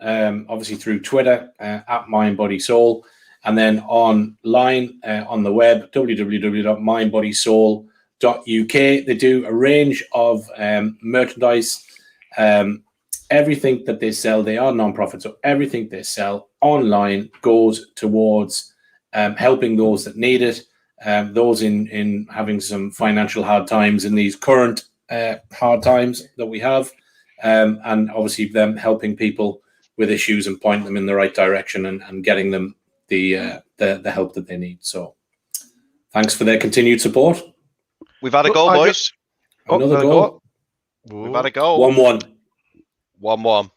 obviously through Twitter at Mind, Body, Soul, and then online on the web www.mindbodysoul.uk. They do a range of merchandise. Everything that they sell, they are non-profit, so everything they sell online goes towards helping those that need it. Those in having some financial hard times in these current hard times that we have, and obviously them helping people with issues and pointing them in the right direction and getting them the help that they need. So thanks for their continued support. We've had a goal, boys. Another goal. We've had a goal. 1-1. 1-1.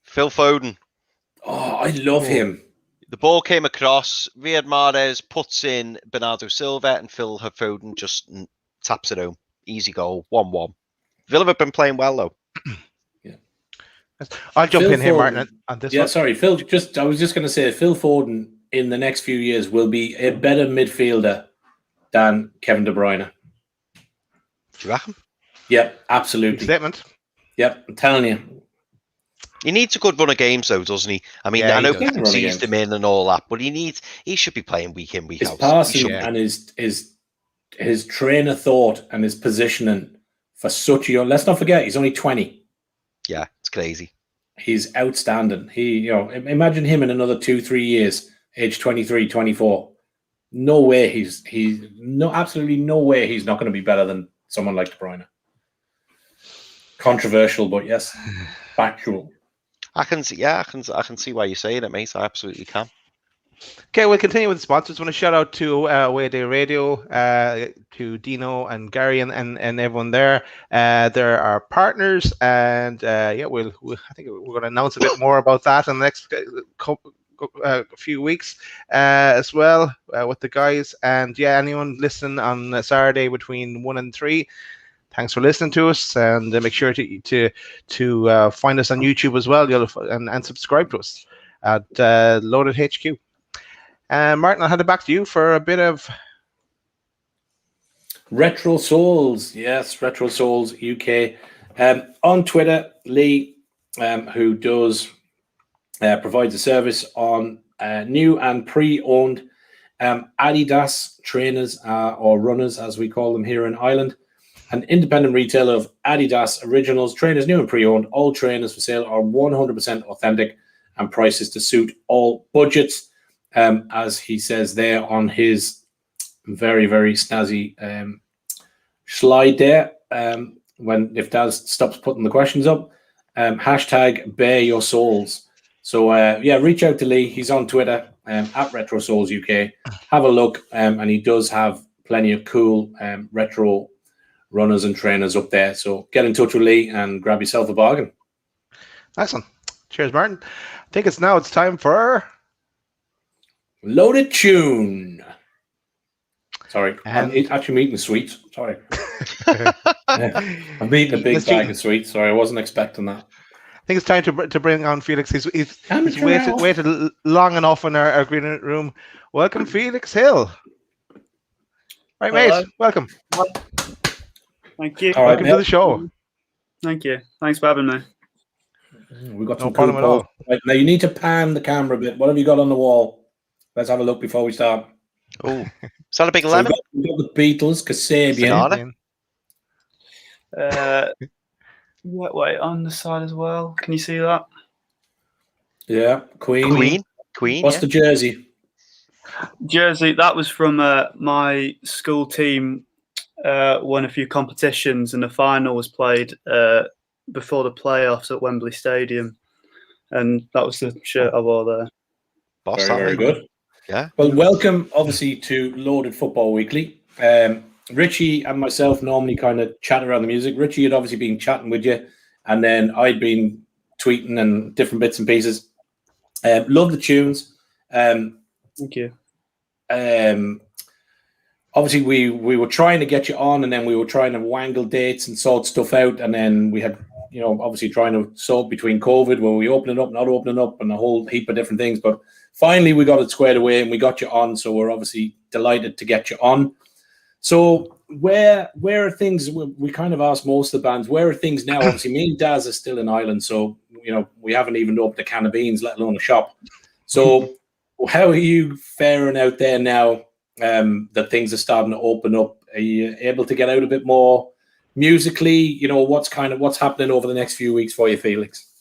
Phil Foden. Oh, I love him. The ball came across. Riyad Mahrez puts in Bernardo Silva, and Phil Foden just taps it home. Easy goal. 1-1. Villa have been playing well, though. Yeah. I'll jump in here, Martin, on this one. Yeah, sorry, Phil. I was just going to say, Phil Foden in the next few years will be a better midfielder than Kevin De Bruyne. Do you reckon? Yep, absolutely. Big statement. Yep, I'm telling you. He needs a good run of games, though, doesn't he? I mean, I know people seized him in and all that, but he should be playing week in, week out. His passing and his train of thought and his positioning for such a young. Let's not forget, he's only 20. Yeah, it's crazy. He's outstanding. Imagine him in another 2-3 years, age 23, 24. No way absolutely no way he's not going to be better than someone like De Bruyne. Controversial, but yes, factual. I can see why you're saying it, mate. I absolutely can. Okay, we'll continue with the sponsors. I want to shout out to Away Day Radio, to Dino and Gary and everyone there. They're our partners, and I think we're going to announce a bit more about that in the next few weeks as well with the guys. And anyone listening on Saturday between 1 and 3. Thanks for listening to us, and make sure to find us on YouTube as well. And subscribe to us at Loaded HQ. Martin, I'll hand it back to you for a bit of Retro Souls. Yes, Retro Souls UK. On Twitter, Lee, who does provides a service on new and pre-owned Adidas trainers or runners, as we call them here in Ireland. An independent retailer of Adidas originals, trainers new and pre-owned. All trainers for sale are 100% authentic and prices to suit all budgets. As he says there on his very, very snazzy slide there, if Daz stops putting the questions up, hashtag bare your souls. So reach out to Lee. He's on Twitter at Retro Souls UK. Have a look, and he does have plenty of cool retro runners and trainers up there. So get in touch with Lee and grab yourself a bargain. Excellent. Cheers, Martin. I think it's time for Loaded Tune. Sorry, I'm actually eating sweets. Sorry. I'm eating a big bag of sweets. Sorry, I wasn't expecting that. I think it's time to bring on Felix. He's waited long enough in our green room. Welcome, Felix Hill. Right, hello. mate. Welcome. Thank you. Welcome to the show. Thank you. Thanks for having me. We've got some problem at all. Right, now you need to pan the camera a bit. What have you got on the wall? Let's have a look before we start. Oh, is that a big lemon? We've got the Beatles, Kasabian. Wait, on the side as well. Can you see that? Yeah, Queen. What's Yeah. the jersey? Jersey, that was from my school team. Won a few competitions, and the final was played before the playoffs at Wembley Stadium, and that was the shirt I wore there. Boss, Very good. Yeah. Well, welcome, obviously, to Loaded Football Weekly. Richie and myself normally kind of chat around the music. Richie had obviously been chatting with you, and then I'd been tweeting and different bits and pieces. Love the tunes. Thank you. Obviously, we were trying to get you on, and then we were trying to wangle dates and sort stuff out, and then we had, obviously trying to sort between COVID, where we opening up, not opening up, and a whole heap of different things. But finally, we got it squared away, and we got you on. So we're obviously delighted to get you on. So where are things? We kind of asked most of the bands, where are things now? Obviously, me and Daz are still in Ireland, so we haven't even opened a can of beans, let alone a shop. So how are you faring out there now? That things are starting to open up. Are you able to get out a bit more musically? What's happening over the next few weeks for you, Felix?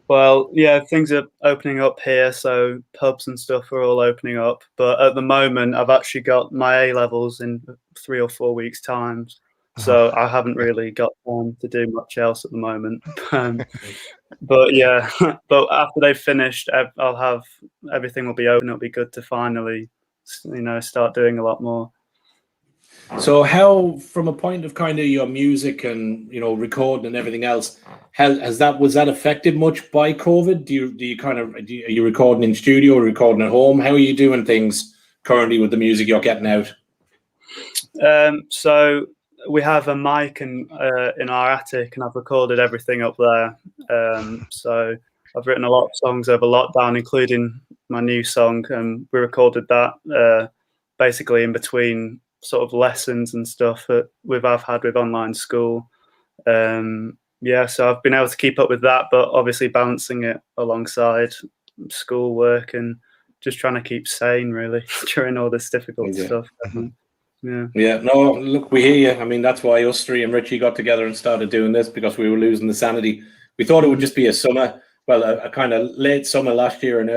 Well, yeah, things are opening up here, so pubs and stuff are all opening up. But at the moment, I've actually got my A levels in 3 or 4 weeks' time, so I haven't really got time to do much else at the moment. But yeah, but after they've finished, I'll have everything will be open. It'll be good to finally, start doing a lot more. So how, from a point of kind of your music and recording and everything else, was that affected much by COVID? Are you recording in studio or recording at home? How are you doing things currently with the music you're getting out? So we have a mic in our attic, and I've recorded everything up there. So I've written a lot of songs over lockdown, including my new song, and we recorded that basically in between sort of lessons and stuff that I've had with online school. So I've been able to keep up with that, but obviously balancing it alongside school work and just trying to keep sane really during all this difficult stuff. Yeah. No, look, we hear you. I mean, that's why us three and Richie got together and started doing this, because we were losing the sanity. We thought it would just be a summer, a kind of late summer last year and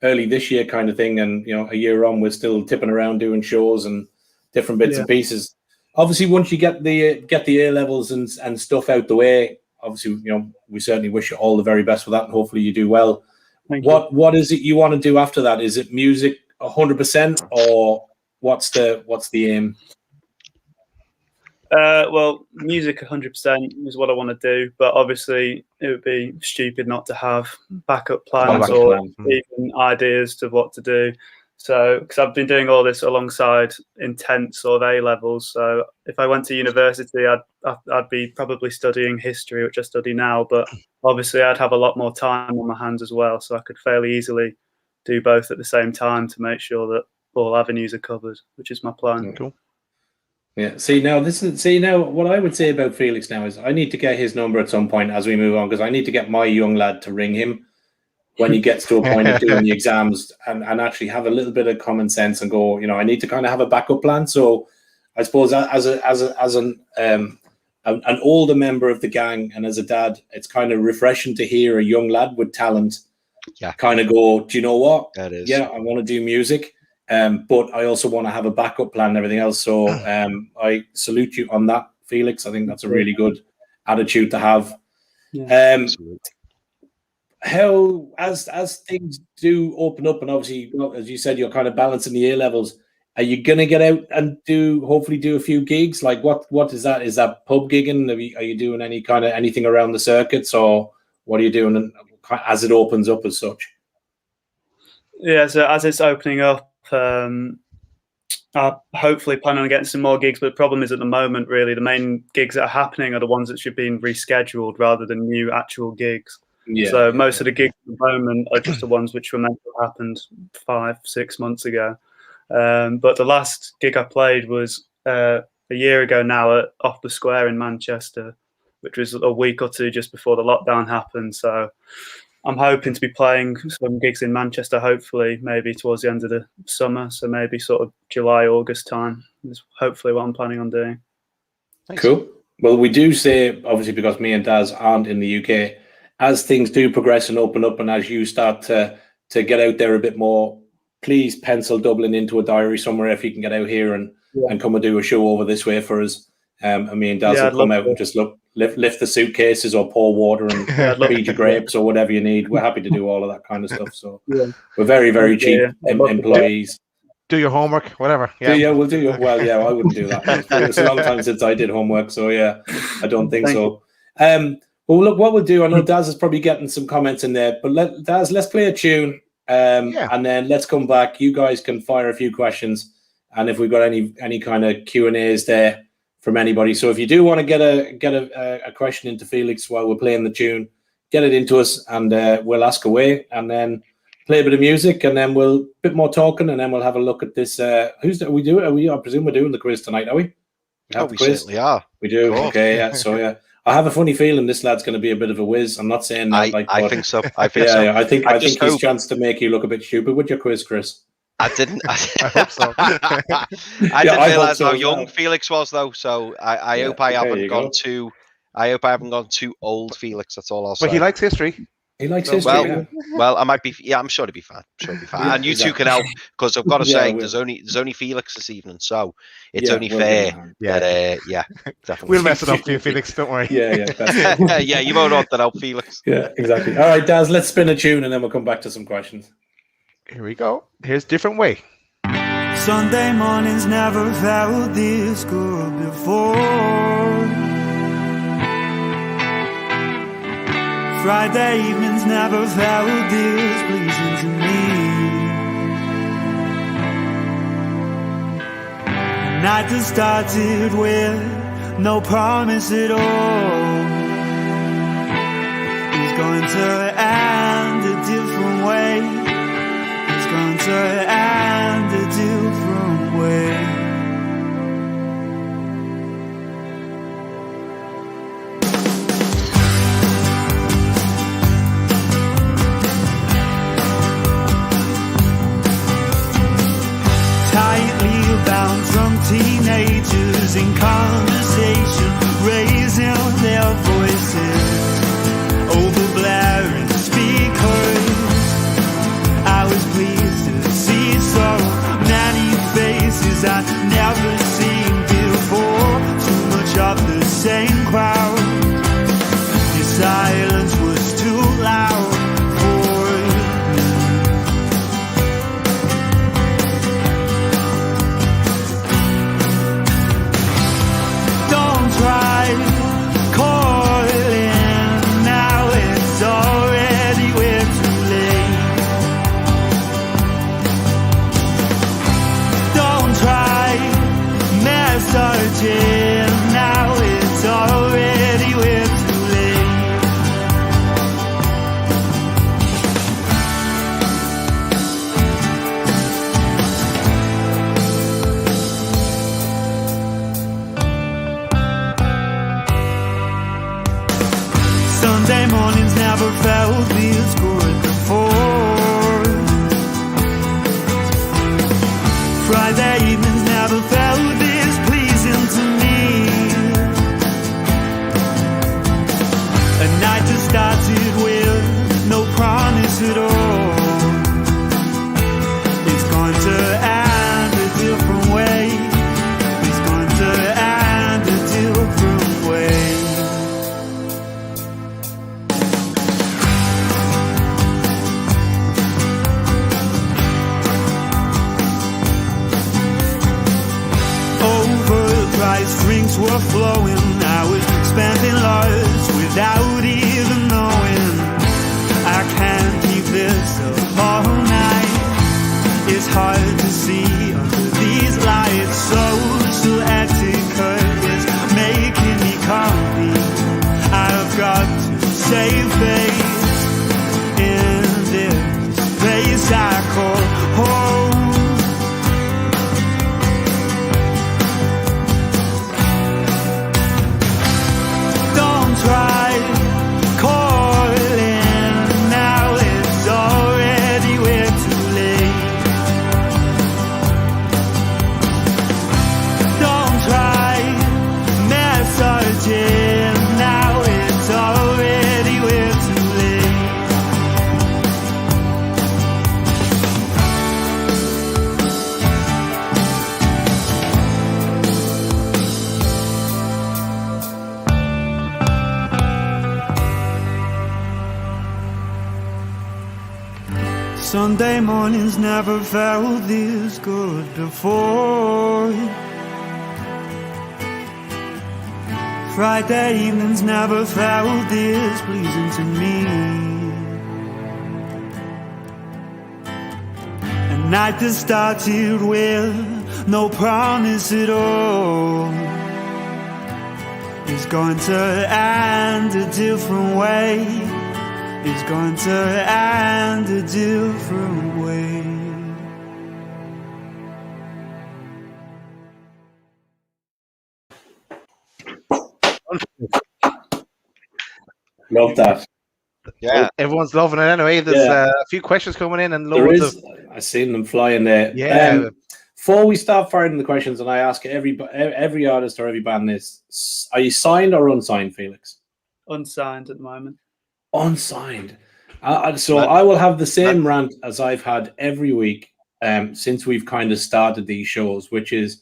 early this year kind of thing, and a year on we're still tipping around doing shows and different bits and pieces. Obviously, once you get the A levels and stuff out the way, obviously we certainly wish you all the very best for that, and hopefully you do well. What is it you want to do after that? Is it music 100%, or what's the aim? Well, music 100% is what I want to do, but obviously it would be stupid not to have backup plans or even ideas to what to do. So, because I've been doing all this alongside intense sort of A levels. So, if I went to university, I'd be probably studying history, which I study now. But obviously, I'd have a lot more time on my hands as well, so I could fairly easily do both at the same time to make sure that all avenues are covered, which is my plan. Cool. Yeah. See now, what I would say about Felix now is I need to get his number at some point as we move on, because I need to get my young lad to ring him when he gets to a point of doing the exams and actually have a little bit of common sense and go, I need to kind of have a backup plan. So I suppose as an older member of the gang and as a dad, it's kind of refreshing to hear a young lad with talent kind of go, do you know what? That is. Yeah, I want to do music. But I also want to have a backup plan and everything else. So I salute you on that, Felix. I think that's a really good attitude to have. Yeah. How, as things do open up, and obviously, as you said, you're kind of balancing the A levels. Are you going to get out and hopefully do a few gigs? Like what is that? Is that pub gigging? Are you doing any kind of anything around the circuits, or what are you doing as it opens up as such? Yeah, so as it's opening up, I hopefully plan on getting some more gigs, but the problem is at the moment, really, the main gigs that are happening are the ones that should be rescheduled rather than new actual gigs. Yeah, so most of the gigs at the moment are just the ones which were meant to have happened 5-6 months ago. But the last gig I played was a year ago now at Off the Square in Manchester, which was a week or two just before the lockdown happened. So I'm hoping to be playing some gigs in Manchester, hopefully, maybe towards the end of the summer. So maybe sort of July, August time is hopefully what I'm planning on doing. Nice. Cool. Well, we do say, obviously, because me and Daz aren't in the UK, as things do progress and open up, and as you start to get out there a bit more, please pencil Dublin into a diary somewhere if you can get out here and come and do a show over this way for us. And me and Daz will come out and just lift the suitcases or pour water and feed you grapes or whatever you need. We're happy to do all of that kind of stuff. So we're very, very cheap employees. Do your homework, whatever. Yeah, we'll do your. Well, yeah, I wouldn't do that. It's a long time since I did homework, so yeah, I don't think so. Well, look, what we'll do. I know Daz is probably getting some comments in there, but let's play a tune, and then let's come back. You guys can fire a few questions, and if we've got any kind of Q&As there from anybody. So if you do want to get a question into Felix while we're playing the tune, get it into us, and we'll ask away, and then play a bit of music, and then we'll bit more talking, and then we'll have a look at this. I presume we're doing the quiz tonight, are we? We certainly are. We do. Cool. Okay, yeah. So yeah, I have a funny feeling this lad's going to be a bit of a whiz. I'm not saying that. I think so. I think so. I think his chance to make you look a bit stupid with your quiz, Chris. I didn't. I hope so. I didn't realise how young Felix was, though. So I hope I haven't gone too. I hope I haven't gone too old, Felix. That's all I'll say. But he likes history. He likes history. Well, I might be. Yeah, I'm sure it'll be fine. And you two can help, because I've got to say, there's only Felix this evening, so it's only fair. Definitely. We'll mess it up for you, Felix. Don't worry. Yeah. Yeah, you won't want that help, Felix. Yeah, exactly. All right, Daz, let's spin a tune, and then we'll come back to some questions. Here we go. Here's Different Way. Sunday mornings never felt this good before. Friday evenings never felt this pleasing to me. A night that started with no promise at all is going to end a different way. It's going to end a different way. Tightly bound from teenagers in conversation, raising their voices over blaring speakers. I was pleased to see so many faces I'd never seen before. Too much of the same crowd. Your silence was too loud for me. Don't try calling, now it's already way too late. Don't try messaging, now it's already way too late. Sunday mornings never felt this good before. Friday evenings never felt this pleasing to me. A night that started with no promise at all. It's going to end a different way. It's going to end a different way. Overpriced drinks were flowing. I was spending large without even knowing. I can't keep this up all night. It's hard to see under these lights. Social etiquette is making me comfy. I've got to save face in this place I call home. Don't try Sunday mornings never felt this good before. Friday evenings never felt this pleasing to me. A night that started with no promise at all is going to end a different way. Is going to end a different way. Love that. Yeah. Everyone's loving it anyway. There's a few questions coming in and There loads is. of. I've seen them flying there. Yeah. Before we start firing the questions, and I ask every artist or every band this: are you signed or unsigned, Felix? Unsigned at the moment. Unsigned. So I will have the same rant as I've had every week since we've kind of started these shows, which is,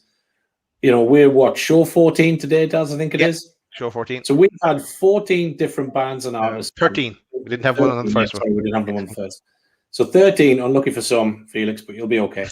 we're what, show 14 today, Daz, I think it is? Show 14. So we've had 14 different bands and artists. 13. We didn't have one on the first one. Sorry, we didn't have the one first. So 13, unlucky for some, Felix, but you'll be okay.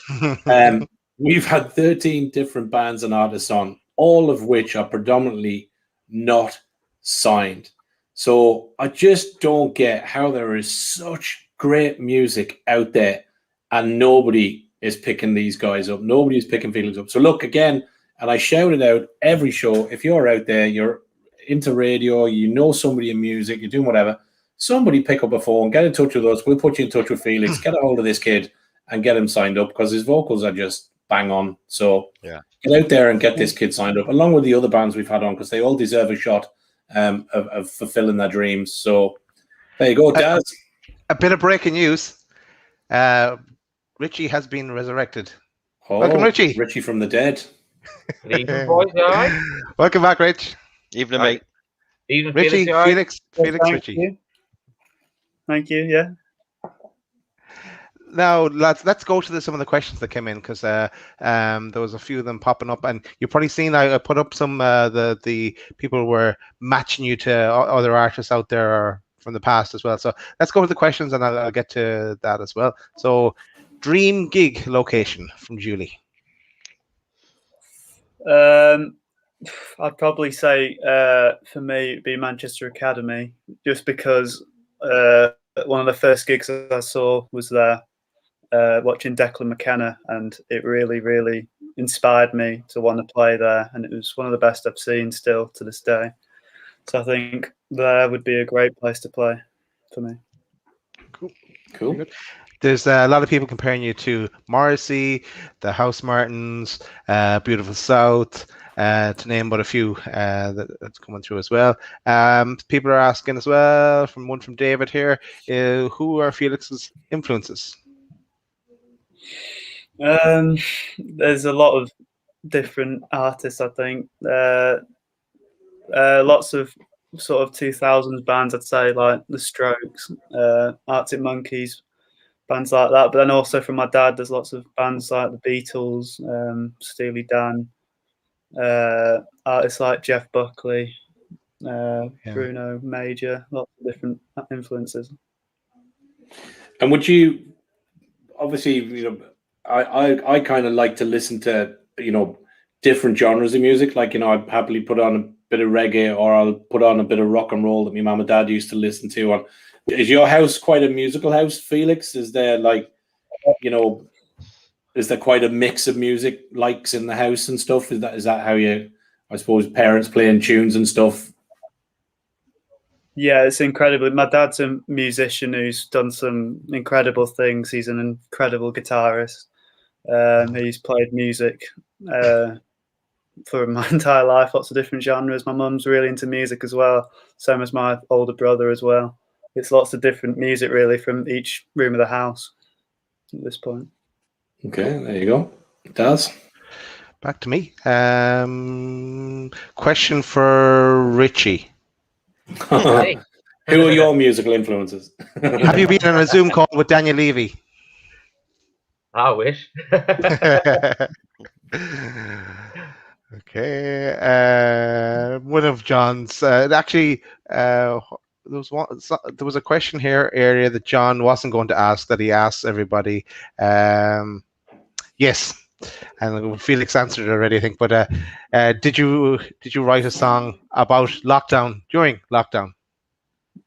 We've had 13 different bands and artists on, all of which are predominantly not signed. So I just don't get how there is such great music out there and nobody is picking these guys up. Nobody is picking Felix up. So look, again, and I shout it out every show, if you're out there, you're into radio, you know somebody in music, you're doing whatever, somebody pick up a phone, get in touch with us. We'll put you in touch with Felix, get a hold of this kid and get him signed up because his vocals are just bang on. So get out there and get this kid signed up, along with the other bands we've had on, because they all deserve a shot of fulfilling their dreams. So there you go, Daz. A bit of breaking news. Richy has been resurrected. Welcome, Richy. Richy from the dead. Good evening, boys. You all right? Welcome back, Rich. Evening, mate. Evening, Richy, Felix. You all right? Felix, Thank Richy. you. Thank you. Yeah. Now, lads, let's go to some of the questions that came in, because there was a few of them popping up, and you've probably seen I put up some the people were matching you to other artists out there from the past as well. So let's go to the questions, and I'll get to that as well. So, dream gig location from Julie. I'd probably say for me it'd be Manchester Academy, just because one of the first gigs I saw was there, watching Declan McKenna, and it really, really inspired me to want to play there, and it was one of the best I've seen still to this day. So I think there would be a great place to play for me. Cool. There's a lot of people comparing you to Morrissey, the House Martins, Beautiful South, to name but a few that's coming through as well. People are asking as well, from David here, who are Felix's influences? There's a lot of different artists, I think. Lots of sort of 2000s bands, I'd say, like The Strokes, Arctic Monkeys, bands like that. But then also from my dad, there's lots of bands like the Beatles, Steely Dan, artists like Jeff Buckley, Bruno Major, lots of different influences. And would you, obviously, I kind of like to listen to, different genres of music. Like, I'd happily put on a bit of reggae, or I'll put on a bit of rock and roll that my mum and dad used to listen to. Is your house quite a musical house, Felix? Is there is there quite a mix of music likes in the house and stuff? Is that how you, I suppose, parents playing tunes and stuff? Yeah, it's incredible. My dad's a musician who's done some incredible things. He's an incredible guitarist. He's played music for my entire life, lots of different genres. My mum's really into music as well, same as my older brother as well. It's lots of different music, really, from each room of the house at this point. Okay, there you go. Daz? Back to me. Question for Richy. Hey. Who are your musical influences? Have you been on a Zoom call with Daniel Levy? I wish. Okay. One of John's. Actually, there was a question here earlier that John wasn't going to ask that he asked everybody. Yes, and Felix answered it already, I think. But did you write a song about lockdown during lockdown?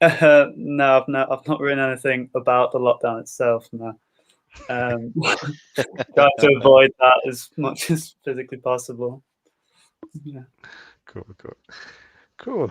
No, I've not written anything about the lockdown itself. No, trying to avoid that as much as physically possible. Yeah. Cool.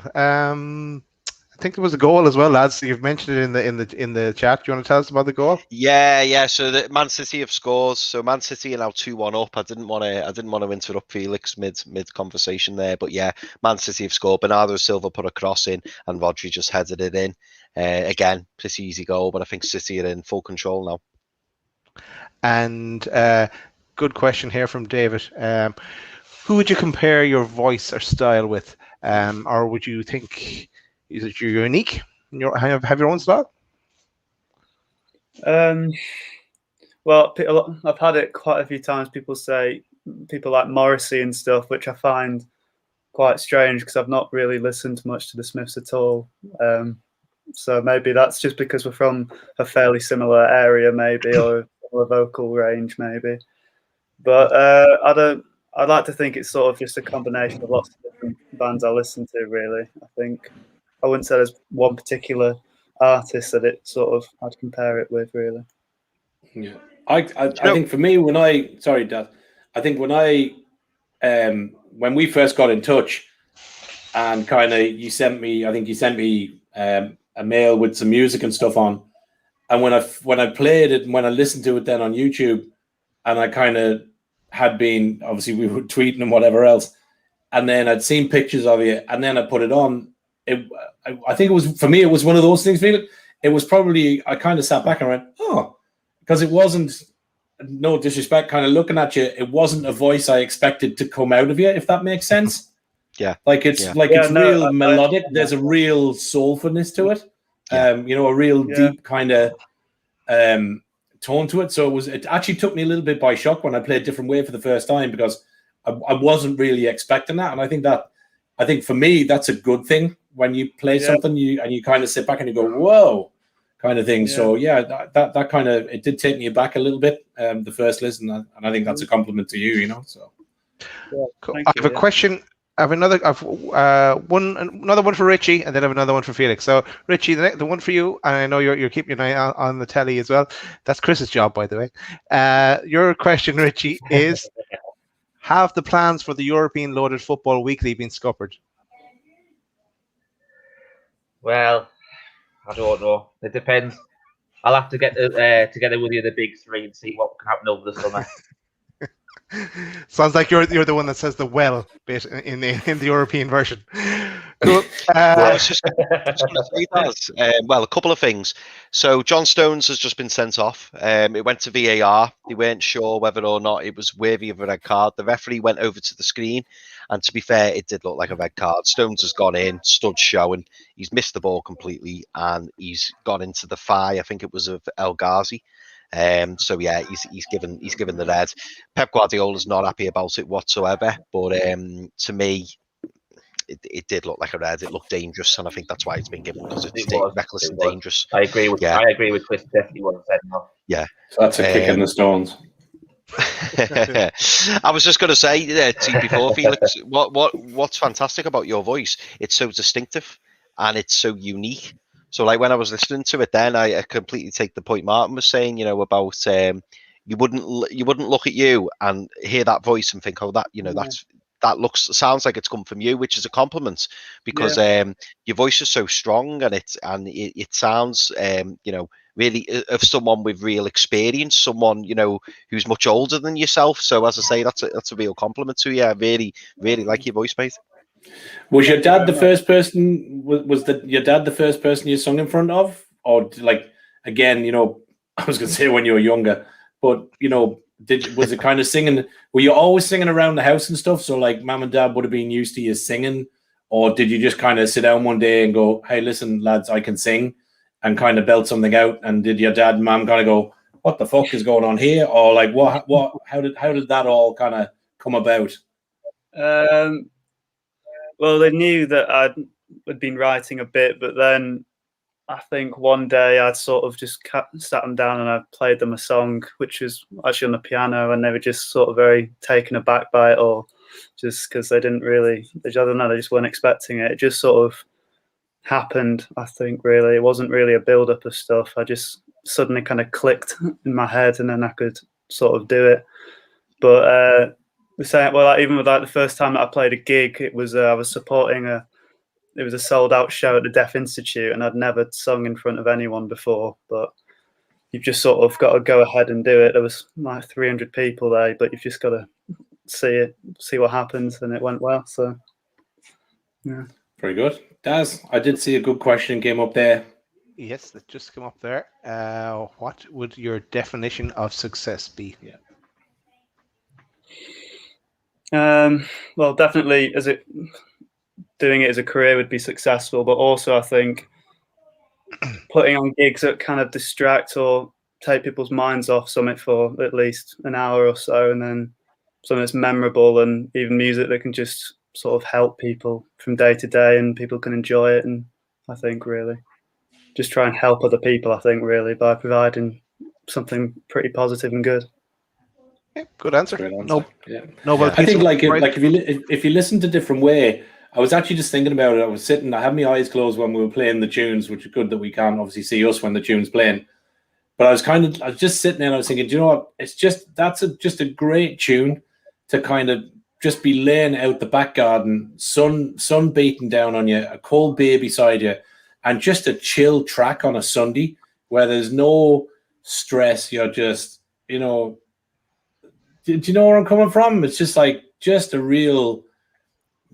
I think there was a goal as well, lads. You've mentioned it in the chat. Do you want to tell us about the goal? Yeah. So the Man City have scored. So Man City are now 2-1 up. I didn't want to interrupt Felix mid conversation there, but yeah, Man City have scored. Bernardo Silva put a cross in, and Rodri just headed it in. Again, pretty easy goal, but I think City are in full control now. And good question here from David. Who would you compare your voice or style with, or would you think? Is it you're unique? Have your own style? Well, I've had it quite a few times. People like Morrissey and stuff, which I find quite strange because I've not really listened much to the Smiths at all. So maybe that's just because we're from a fairly similar area, maybe, or a vocal range, maybe. But I'd like to think it's sort of just a combination of lots of different bands I listen to, really. I think I wouldn't say there's one particular artist that I'd compare it with, really. Yeah, I think for me, Dad, I think when we first got in touch, and kind of you sent me a mail with some music and stuff on, and when I played it and when I listened to it then on YouTube, and I kind of had been, obviously we were tweeting and whatever else, and then I'd seen pictures of you, and then I put it on. I think it was, for me, it was one of those things, Felix. It was probably, I kind of sat back and went, oh, because it wasn't, no disrespect, kind of looking at you, it wasn't a voice I expected to come out of you, if that makes sense. Yeah. It's real melodic. There's a real soulfulness to it. A real deep kind of tone to it. So it actually took me a little bit by shock when I played Different Way for the first time, because I wasn't really expecting that. And I think for me, that's a good thing when you play something and you kind of sit back and you go, whoa, kind of thing. Yeah. So that kind of, it did take me back a little bit, the first listen, and I think that's a compliment to you, So cool. I have a question. I have another one for Richy, and then I have another one for Felix. So Richy, the one for you, and I know you're keeping an eye on the telly as well. That's Chris's job, by the way. Your question, Richy, is: have the plans for the European Loaded Football Weekly been scuppered? Well, I don't know. It depends. I'll have to get together with you the big three and see what can happen over the summer. Sounds like you're the one that says the well bit in the European version. Cool. I was just going to say that. Well, a couple of things. So John Stones has just been sent off. It went to VAR. They weren't sure whether or not it was worthy of a red card. The referee went over to the screen, and to be fair, it did look like a red card. Stones has gone in, stood showing. He's missed the ball completely, and he's gone into the thigh. I think it was of El Ghazi. So yeah, he's given the red. Pep Guardiola's not happy about it whatsoever, but to me, it did look like a red. It looked dangerous, and I think that's why it's been given, because it's reckless and dangerous. I agree with Chris. Definitely what said. Yeah, so that's a kick in the stones. I was just going to say to you before, Felix, what's fantastic about your voice? It's so distinctive and it's so unique. So, like, when I was listening to it, then I completely take the point Martin was saying, about you wouldn't look at you and hear that voice and think, oh, that sounds like it's come from you, which is a compliment, because your voice is so strong, and it sounds really of someone with real experience, someone who's much older than yourself. So, as I say, that's a real compliment to you. I really like your voice, mate. Was your dad the first person? Your dad the first person you sung in front of, or again? I was going to say when you were younger, but was it kind of singing? Were you always singing around the house and stuff? So like, mum and dad would have been used to you singing, or did you just kind of sit down one day and go, "Hey, listen, lads, I can sing," and kind of belt something out? And did your dad and mum kind of go, "What the fuck is going on here?" Or like, what? How did that all kind of come about? Well, they knew that I'd been writing a bit, but then I think one day I'd sort of just sat them down and I played them a song, which was actually on the piano, and they were just sort of very taken aback by it, or just because they didn't really, I don't know, they just weren't expecting it. It just sort of happened, I think, really. It wasn't really a build-up of stuff. I just suddenly kind of clicked in my head, and then I could sort of do it. But even with the first time that I played a gig, it was I was supporting it was a sold-out show at the Deaf Institute, and I'd never sung in front of anyone before. But you've just sort of got to go ahead and do it. There was like 300 people there, but you've just got to see what happens, and it went well. So, yeah. Very good. Daz, I did see a good question came up there. Yes, that just came up there. What would your definition of success be? Well, definitely doing it as a career would be successful, but also I think putting on gigs that kind of distract or take people's minds off something for at least an hour or so, and then something that's memorable, and even music that can just sort of help people from day to day and people can enjoy it. And I think really just try and help other people, I think, really, by providing something pretty positive and good. Yeah, good answer. No, I think if you listen to different way, I was actually just thinking about it. I had my eyes closed when we were playing the tunes, which is good that we can't obviously see us when the tune's playing. But I was just sitting there and I was thinking, do you know what? It's just just a great tune to kind of just be laying out the back garden, sun beating down on you, a cold beer beside you, and just a chill track on a Sunday where there's no stress. You're just, do you know where I'm coming from? It's just a real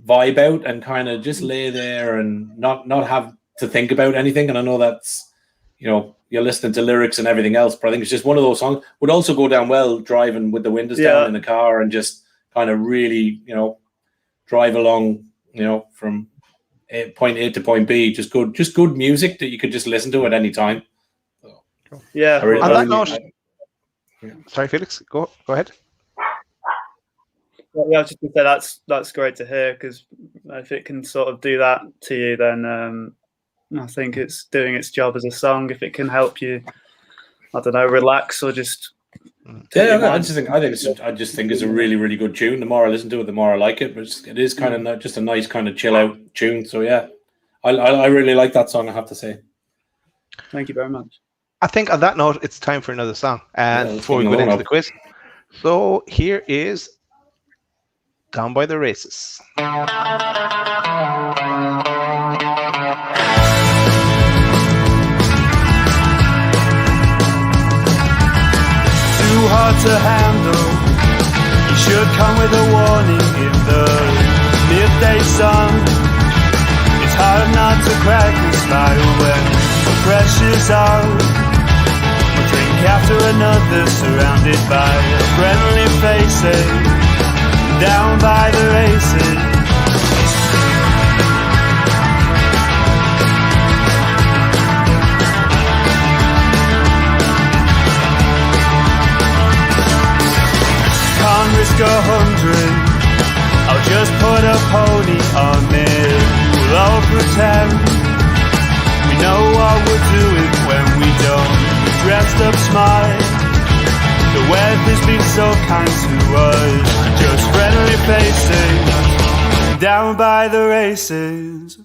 vibe out and kind of just lay there and not have to think about anything. And I know that's, you're listening to lyrics and everything else, but I think it's just one of those songs. Would also go down well driving with the windows down in the car and just kind of really, drive along, from point A to point B. Just good music that you could just listen to at any time. Yeah. On that note, sorry, Felix, go ahead. Well, yeah, I was just going to say that's great to hear, because if it can sort of do that to you, then I think it's doing its job as a song. If it can help you, I don't know, relax or just I just think it's a really, really good tune. The more I listen to it, the more I like it. But it is kind of just a nice kind of chill out tune. So yeah, I really like that song, I have to say. Thank you very much. I think on that note, it's time for another song. And before we go into the quiz, so here is Down by the Races. Too hard to handle. You should come with a warning in the midday sun. It's hard not to crack the smile when the pressure's out. A drink after another, surrounded by friendly faces. Down by the races. Can't risk 100. I'll just put a pony on it. We'll all pretend we know what we're doing when we don't. We're dressed up smart. The weather's been so kind to us. Just friendly faces. Down by the races.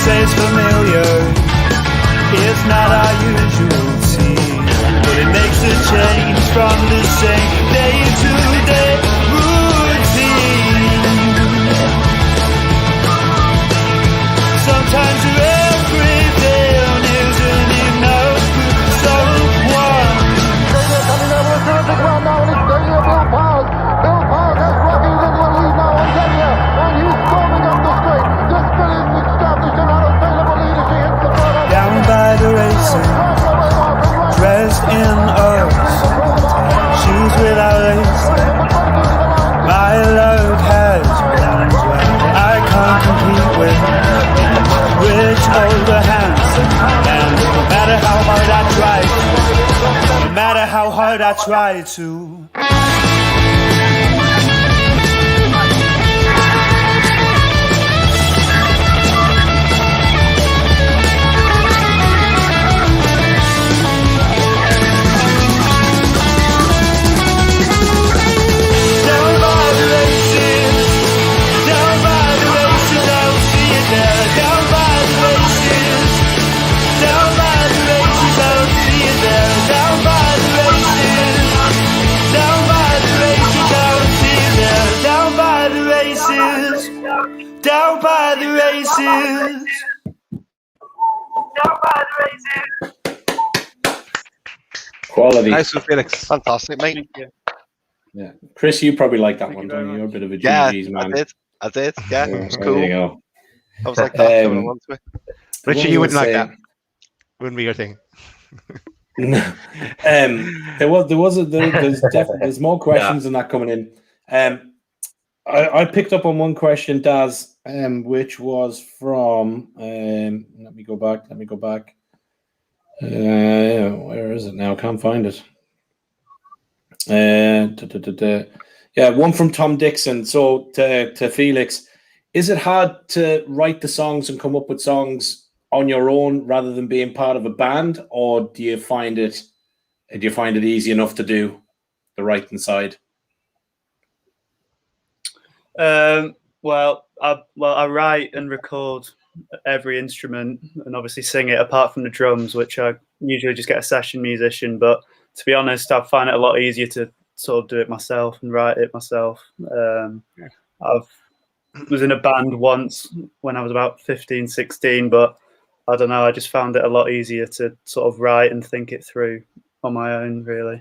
It's familiar, it's not our usual scene, but it makes a change from the same day-to-day routine. Sometimes everything isn't enough for someone. Coming over the terrific run now, and it's Bill Park. Bill Park has lost in us. Shoes without lace. My love has wings where I can't compete with rich older handsome. And no matter how hard I try to, no matter how hard I try to. Down by the races. Quality. Nice one, Felix. Fantastic, mate. Thank you. Yeah, Chris, you probably like that Thank one, you very don't you? You're a much. bit of a Yeah, GG's man. I did. Yeah, it was There cool. you go. I was like that. coming Um, along to it. Richie, you wouldn't like that. Wouldn't be your thing. There's more questions than that coming in. I picked up on one question, Daz, which was from. Let me go back. Where is it now? Can't find it. Yeah, one from Tom Dixon. So to Felix, is it hard to write the songs and come up with songs on your own rather than being part of a band, or do you find it easy enough to do the writing side? Well, I write and record every instrument and obviously sing it, apart from the drums, which I usually just get a session musician. But to be honest, I find it a lot easier to sort of do it myself and write it myself. I was in a band once when I was about 15, 16, but I don't know, I just found it a lot easier to sort of write and think it through on my own, really.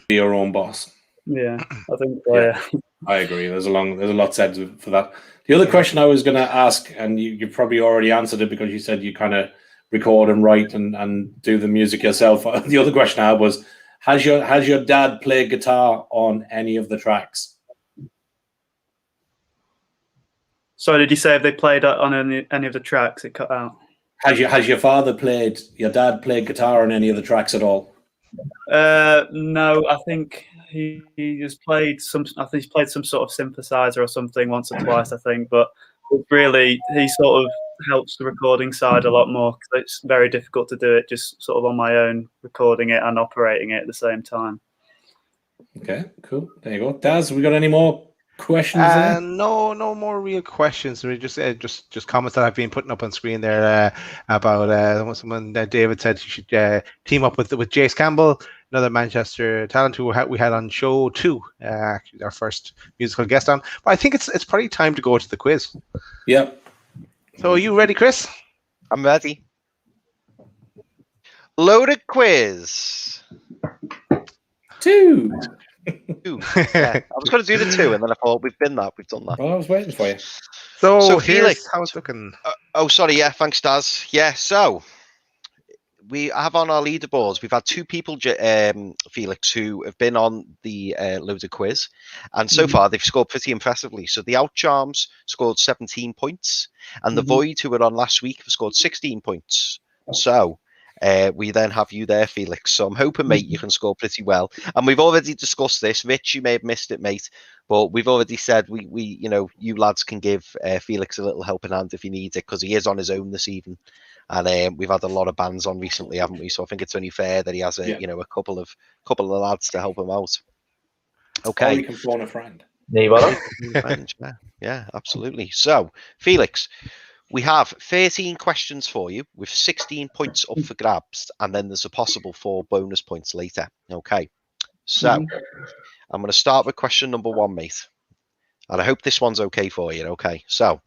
Be your own boss. Yeah, I think so, yeah. I agree. There's a lot said for that. The other question I was going to ask, and you probably already answered it because you said you kind of record and write and do the music yourself. The other question I had was, has your dad played guitar on any of the tracks? So did you say if they played on any of the tracks? It cut out. Has your dad played guitar on any of the tracks at all? No, I think he just played some. I think he's played some sort of synthesizer or something once or twice. I think, but really, he sort of helps the recording side a lot more because it's very difficult to do it just sort of on my own, recording it and operating it at the same time. Okay, cool. There you go. Daz, we got any more questions there? No more real questions. We just comments that I've been putting up on screen there about someone. David said you should team up with Jace Campbell, another Manchester talent who we had on show 2, actually our first musical guest on. But I think it's probably time to go to the quiz. Yep. So are you ready, Chris? I'm ready. Loaded quiz. 2. 2. Yeah, I was going to do the 2, and then I thought we've done that. Well, I was waiting for you. So Felix, here's how it's looking. Sorry. Yeah, thanks, Daz. Yeah, so we have on our leaderboards, we've had 2 people, Felix, who have been on the Loaded quiz, and so far they've scored pretty impressively. So the Outcharms scored 17 points, and the Void, who were on last week, have scored 16 points. So we then have you there, Felix. So I'm hoping, mate, you can score pretty well. And we've already discussed this. Rich, you may have missed it, mate, but we've already said we you lads can give Felix a little helping hand if he needs it, because he is on his own this evening. And we've had a lot of bands on recently, haven't we? So I think it's only fair that he has a couple of lads to help him out. Okay. Or you can phone a friend. Yeah, absolutely. So, Felix, we have 13 questions for you with 16 points up for grabs, and then there's a possible 4 bonus points later. Okay. So, I'm going to start with question number 1, mate. And I hope this one's okay for you. Okay. So,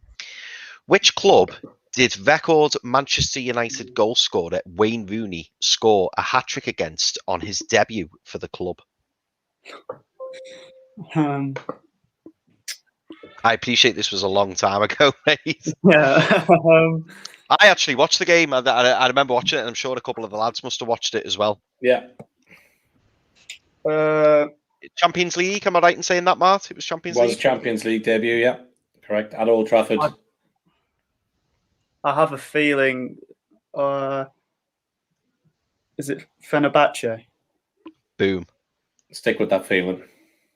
which club did record Manchester United goal scorer Wayne Rooney score a hat-trick against on his debut for the club? I appreciate this was a long time ago, mate. Yeah. I actually watched the game. I remember watching it, and I'm sure a couple of the lads must have watched it as well. Yeah. Champions League, am I right in saying that, Mart? It was Champions Was League? Champions League debut, yeah. Correct. At Old Trafford. I have a feeling. Is it Fenerbahce? Boom. Stick with that feeling.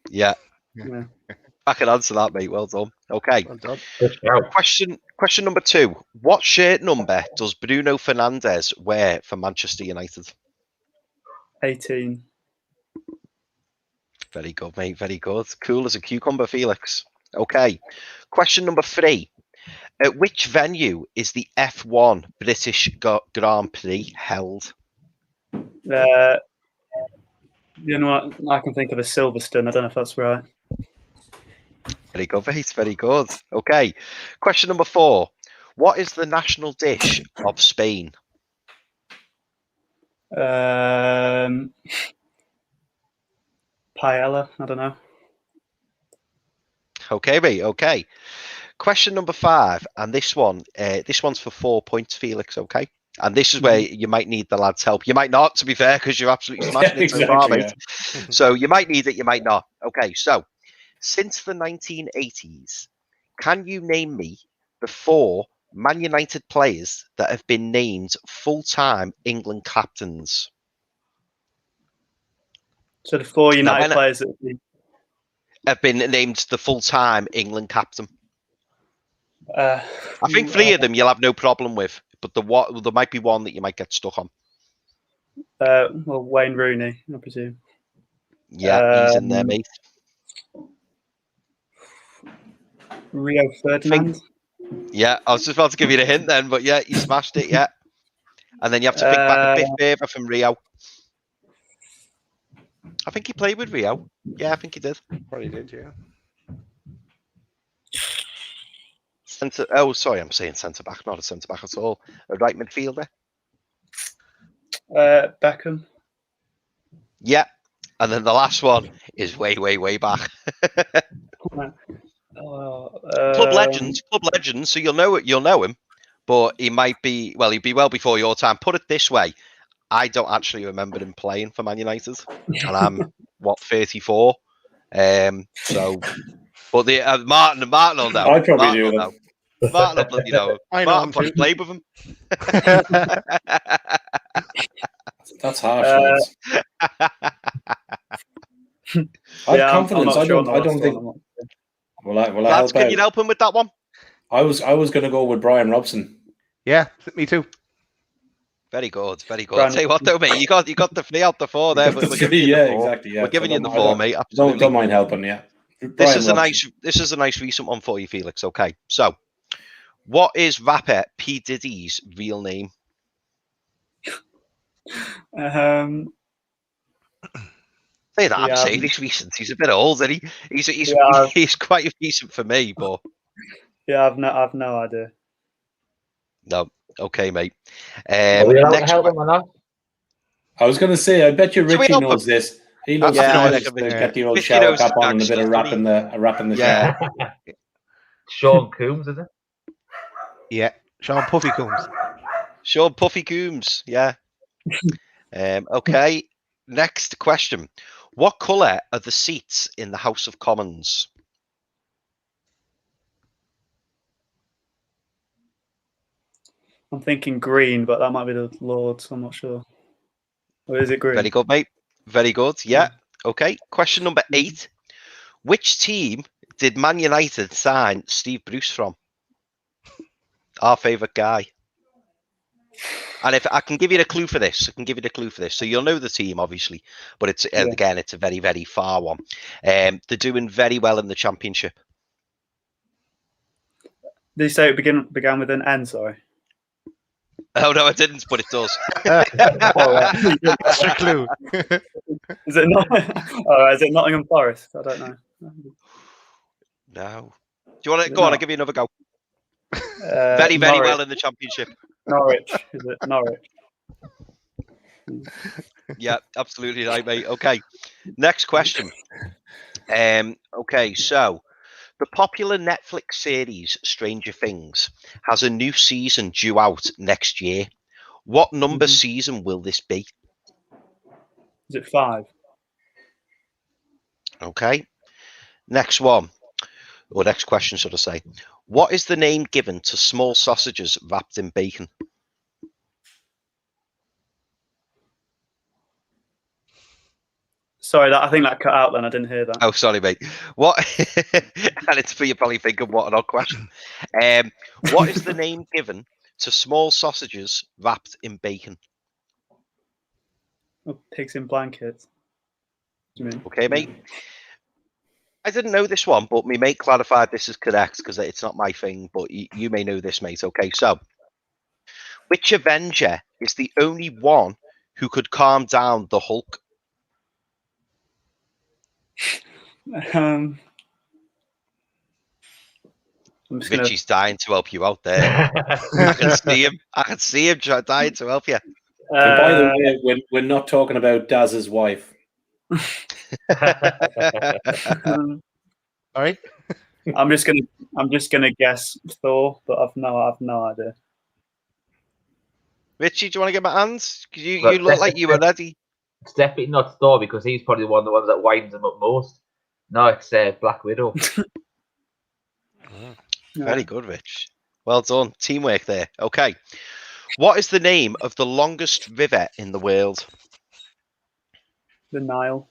Yeah. Yeah. I can answer that, mate. Well done. Okay. Well done. Good shout. Question number 2. What shirt number does Bruno Fernandes wear for Manchester United? 18. Very good, mate. Very good. Cool as a cucumber, Felix. Okay. Question number 3. At which venue is the F1 British Grand Prix held? You know what? I can think of a Silverstone. I don't know if that's right. Very good, mate. Very good. Okay. Question number 4. What is the national dish of Spain? Paella. I don't know. Okay, mate. Okay. Question number 5, and this one's for 4 points, Felix. Okay, and this is where you might need the lads' help. You might not, to be fair, because you're absolutely smashing it so far, mate. So you might need it, you might not. Okay, so since the 1980s, can you name me the 4 Man United players that have been named full-time England captains? So the 4 United players that have been named the full-time England captain. I think 3 of them you'll have no problem with, but there might be one that you might get stuck on. Well, Wayne Rooney, I presume. Yeah, he's in there, mate. Rio Ferdinand. Yeah, I was just about to give you the hint then, but yeah, you smashed it, yeah. And then you have to think back a bit further from Rio. I think he played with Rio. Yeah, I think he did. Probably did, yeah. Sorry, I'm saying centre back, not a centre back at all. A right midfielder. Beckham. Yeah, and then the last one is way, way, way back. Club legends. So you'll know him, but he might be. Well, he'd be well before your time. Put it this way, I don't actually remember him playing for Man United, and I'm 34. So, but the Martin will know. I probably do know. Martin will bloody know. I know Martin him played with him. That's harsh. I have confidence. I don't think. Will I lads, help can you help him with that one? I was going to go with Brian Robson. Yeah, me too. Very good, very good. I'll tell you what, though, mate, you got the 3 out the 4 there. Exactly. Yeah. We're giving you the 4, mate. Absolutely. Don't mind helping. Yeah. This is a nice recent one for you, Felix. Okay, so what is rapper P Diddy's real name? Say that. I'm saying he's recent. He's a bit old, isn't he? He's quite recent for me, but yeah, I've no idea. No. Okay, mate. Are we allowed to help him or not? I was going to say, I bet you Richy knows this. He knows get the old shower cap on and a bit of rap in the yeah. Sean Coombs, is it? Yeah, Sean Puffy Coombs. Sean Puffy Coombs, yeah. Okay, next question. What colour are the seats in the House of Commons? I'm thinking green, but that might be the Lords. I'm not sure. Or is it green? Very good, mate. Very good. Yeah. Okay. Question number 8. Which team did Man United sign Steve Bruce from? Our favourite guy. And if I can give you the clue for this, So you'll know the team, obviously, but it's again, it's a very, very far one. They're doing very well in the Championship. Did you say it began with an N? Sorry. Oh no, I didn't, but it does. That's your clue. Is it not? Is it Nottingham Forest? I don't know. No. Do you want to go on? I'll give you another go. Very, very well in the Championship. Norwich. Is it Norwich? Yeah, absolutely right, mate. Okay. Next question. Okay, so the popular Netflix series Stranger Things has a new season due out next year. What number season will this be? Is it 5? Okay. Next one, or next question, should I say? What is the name given to small sausages wrapped in bacon? Sorry, I think that cut out then. I didn't hear that. Oh, sorry, mate. What? And it's for you probably thinking, what an odd question. What is the name given to small sausages wrapped in bacon? Oh, pigs in blankets. What do you mean? Okay, mate. I didn't know this one, but my mate clarified this is correct because it's not my thing, but you may know this, mate. Okay, so which Avenger is the only one who could calm down the Hulk? I'm just gonna... Richie's dying to help you out there. I can see him. I can see him dying to help you. And by the way, we're not talking about Daz's wife. Sorry? I'm just gonna guess Thor, but I've no idea. Richie, do you want to get my hands? You look like you were ready. It's definitely not Thor because he's probably one of the ones that winds him up most. No, it's Black Widow. Very good, Rich. Well done. Teamwork there. Okay. What is the name of the longest river in the world? The Nile.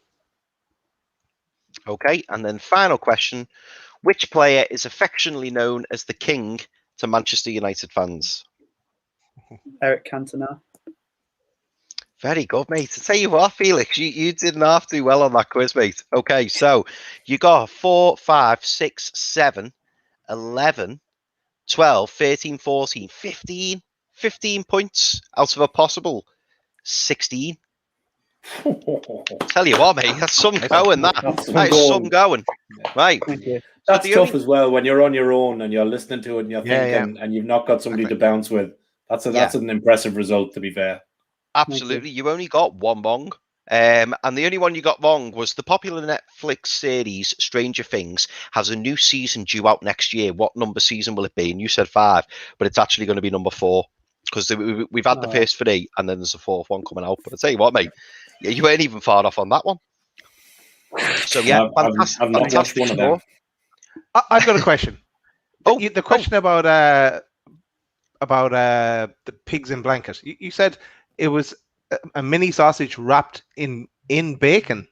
Okay. And then final question. Which player is affectionately known as the King to Manchester United fans? Eric Cantona. Very good, mate. I tell you what, Felix, you didn't half do well on that quiz, mate. Okay, so you got 4, 5, 6, 7, 11, 12, 13, 14, 15 points out of a possible 16. Tell you what, mate, that's some going, that is some going. Right. Thank you. That's tough as well when you're on your own and you're listening to it and you're thinking and you've not got somebody to bounce with. That's an impressive result, to be fair. Absolutely. You only got one wrong. And the only one you got wrong was the popular Netflix series Stranger Things has a new season due out next year. What number season will it be? And you said 5, but it's actually going to be number 4 because we've had the first 3 and then there's a 4th one coming out. But I tell you what, mate, you weren't even far off on that one. So yeah, I've not watched one of them. I've got a question. The question about the pigs in blankets. You said it was a mini sausage wrapped in bacon.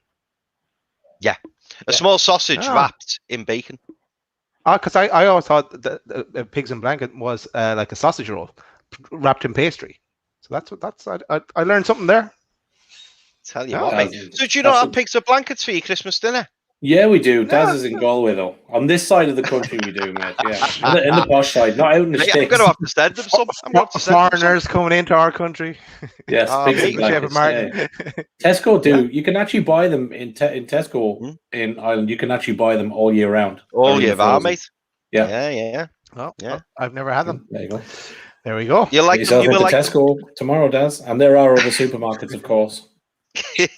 Yeah, a small sausage wrapped in bacon. Because I always thought that pigs in blanket was like a sausage roll wrapped in pastry. So I learned something there. Tell you what, mate. So do you not have pigs in blankets for your Christmas dinner? Yeah, we do. Daz is in Galway, though. On this side of the country, we do, mate. Yeah, in the posh side, not out in the States. I'm going to have to send them some. Foreigners coming into our country. Yes, Tesco do. You can actually buy them in Tesco in Ireland. You can actually buy them all year round. All year round, mate. Yeah. Oh, yeah. I've never had them. There you go. There we go. You like them? You will like Tesco tomorrow, Daz, and there are other supermarkets, of course.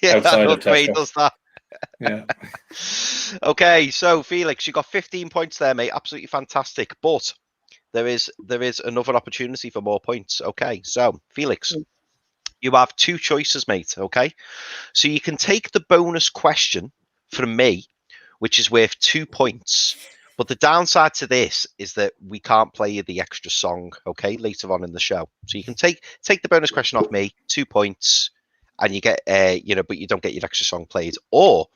Outside of Tesco. Does that. Yeah. Okay, so Felix, you got 15 points there, mate. Absolutely fantastic. But there is another opportunity for more points. Okay, so Felix, you have 2 choices, mate. Okay, so you can take the bonus question from me, which is worth 2 points. But the downside to this is that we can't play you the extra song. Okay, later on in the show, so you can take the bonus question off me, 2 points. And you get, but you don't get your extra song played. Or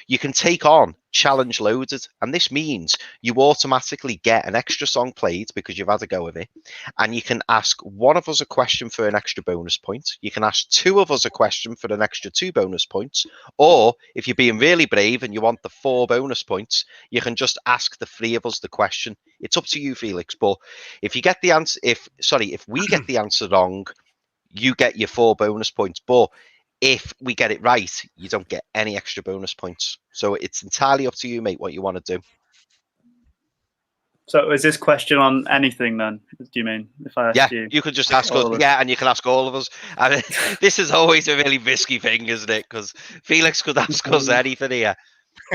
you can take on Challenge Loaded. And this means you automatically get an extra song played because you've had a go of it. And you can ask one of us a question for an extra bonus point. You can ask 2 of us a question for an extra 2 bonus points. Or if you're being really brave and you want the 4 bonus points, you can just ask the 3 of us the question. It's up to you, Felix. But if you get the answer, if we get the answer wrong, you get your 4 bonus points. But if we get it right, you don't get any extra bonus points. So it's entirely up to you, mate, what you want to do. So is this question on anything then? Do you mean if I ask you? You could just ask us. Yeah, and you can ask all of us. And this is always a really risky thing, isn't it? Because Felix could ask us anything here.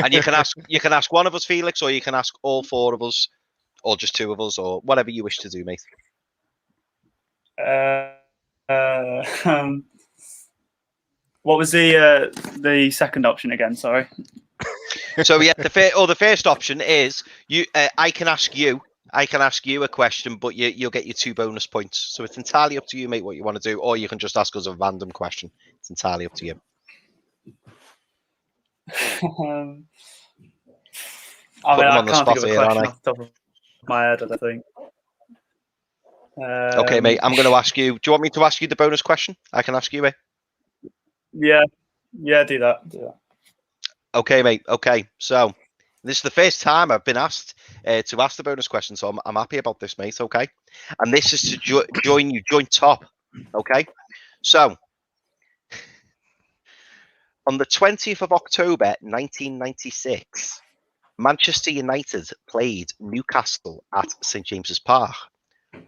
And you can ask one of us, Felix, or you can ask all 4 of us, or just 2 of us, or whatever you wish to do, mate. What was the second option again? Sorry. So yeah, the first option is you. I can ask you a question, but you'll get your 2 bonus points. So it's entirely up to you, mate, what you want to do, or you can just ask us a random question. It's entirely up to you. I mean, I on the can't think spot of a here, question aren't I? off the top of my head, I don't think. Okay, mate, I'm going to ask you. Do you want me to ask you the bonus question? I can ask you it. Yeah, do that. Okay, mate. Okay, so this is the first time I've been asked to ask the bonus question, so I'm happy about this, mate. Okay, and this is to join top. Okay, so on the 20th of October, 1996, Manchester United played Newcastle at St James's Park.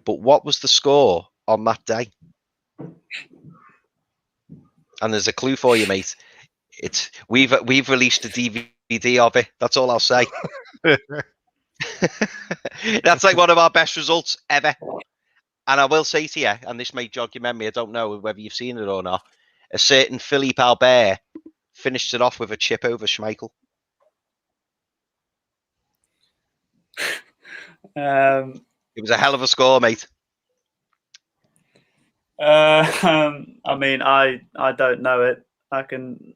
But what was the score on that day? And there's a clue for you, mate. We've released a DVD of it. That's all I'll say. That's like one of our best results ever. And I will say to you, and this may jog your memory, I don't know whether you've seen it or not, a certain Philippe Albert finished it off with a chip over Schmeichel. It was a hell of a score, mate. I mean, I don't know it. I can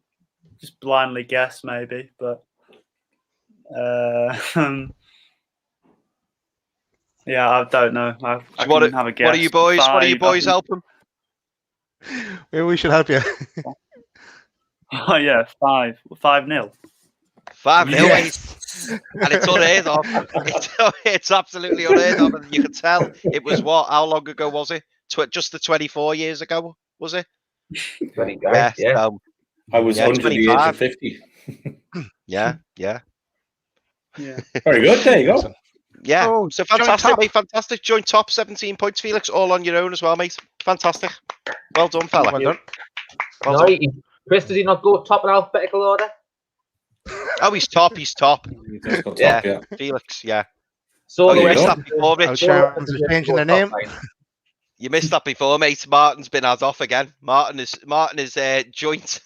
just blindly guess, maybe, but yeah, I don't know. I can have a guess. What are you boys? What are you boys helping? Maybe we should help you. Oh yeah, 5-0. 5-0, Yes. and it's unheard of. It's absolutely unheard of, and you can tell it was what? How long ago was it? Just the 24 years ago, was it? 20 guys, yeah. I was under the age 25. of 50. Yeah. Very good. There you go. Yeah. Oh, So joint fantastic, top. mate. Fantastic. Joint top, 17 points, Felix. All on your own as well, mate. Fantastic. Well done, fella. Well done. Well No, done. Chris, does he not go top in alphabetical order? Oh, he's top. He's top. That's got top, Yeah. yeah. Felix, yeah. So Oh, you there missed you go. that before, Oh, Rich. Sharon's changing their name. You missed that before, mate. Martin's been had off again. Martin is joint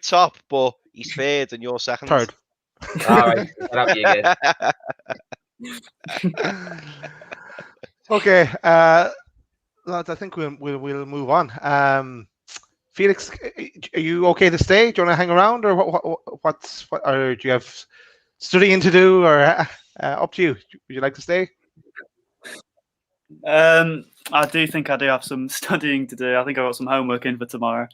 top, but he's third and you're second. Third. All right, I'll have you again. Okay, lads, I think we'll move on. Felix, are you okay to stay? Do you want to hang around, or what? Or do you have studying to do, or up to you? Would you like to stay? I do think I do have some studying to do. I think I've got some homework in for tomorrow.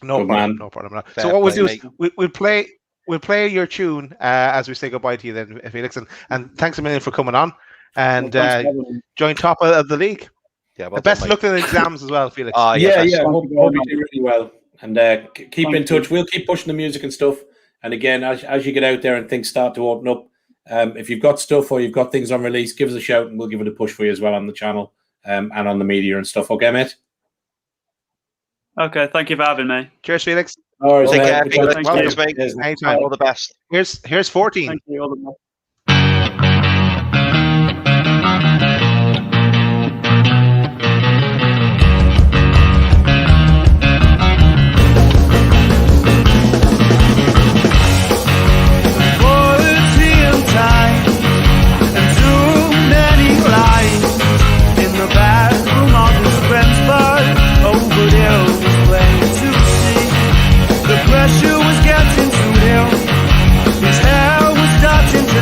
No Good problem. man. No problem. Fair So what we'll play, do is we'll play your tune as we say goodbye to you then, Felix, and thanks a million for coming on and join top of the league. Yeah, The best luck in the exams as well, Felix. Oh, Yeah, yeah. Hope you do really well. And keep in touch. We'll keep pushing the music and stuff. And again, as you get out there and things start to open up, if you've got stuff or you've got things on release, give us a shout and we'll give it a push for you as well on the channel and on the media and stuff. Okay, mate? Okay, thank you for having me. Cheers, Felix. All right, Take care, mate. Felix. Thank Thanks, you. mate. Cheers, mate. Anytime. All the best. Here's 14. Thank you. All the best. Pressure was getting to him. His hair was starting to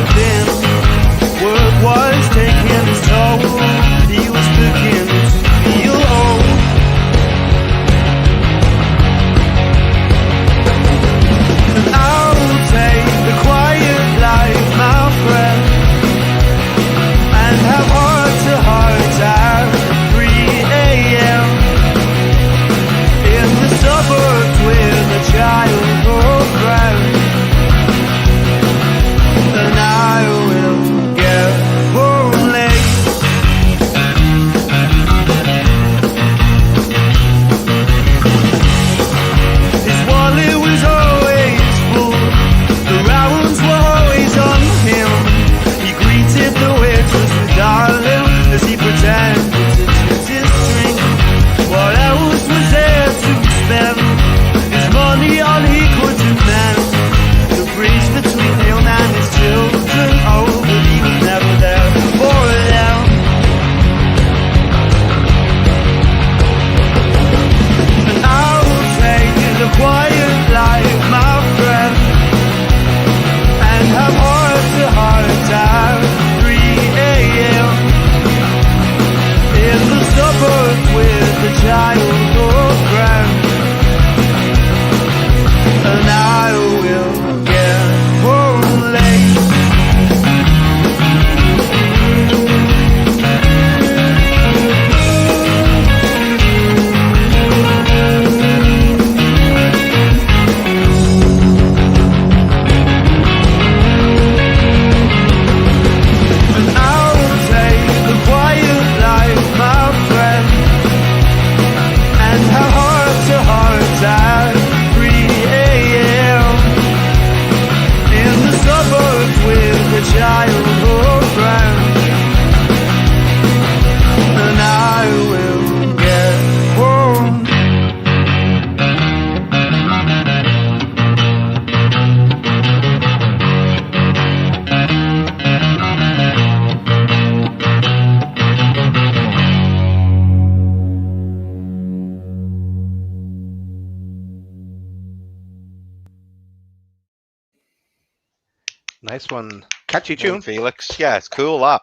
Nice one. Catchy Young tune. Felix. Yeah, it's cool, that.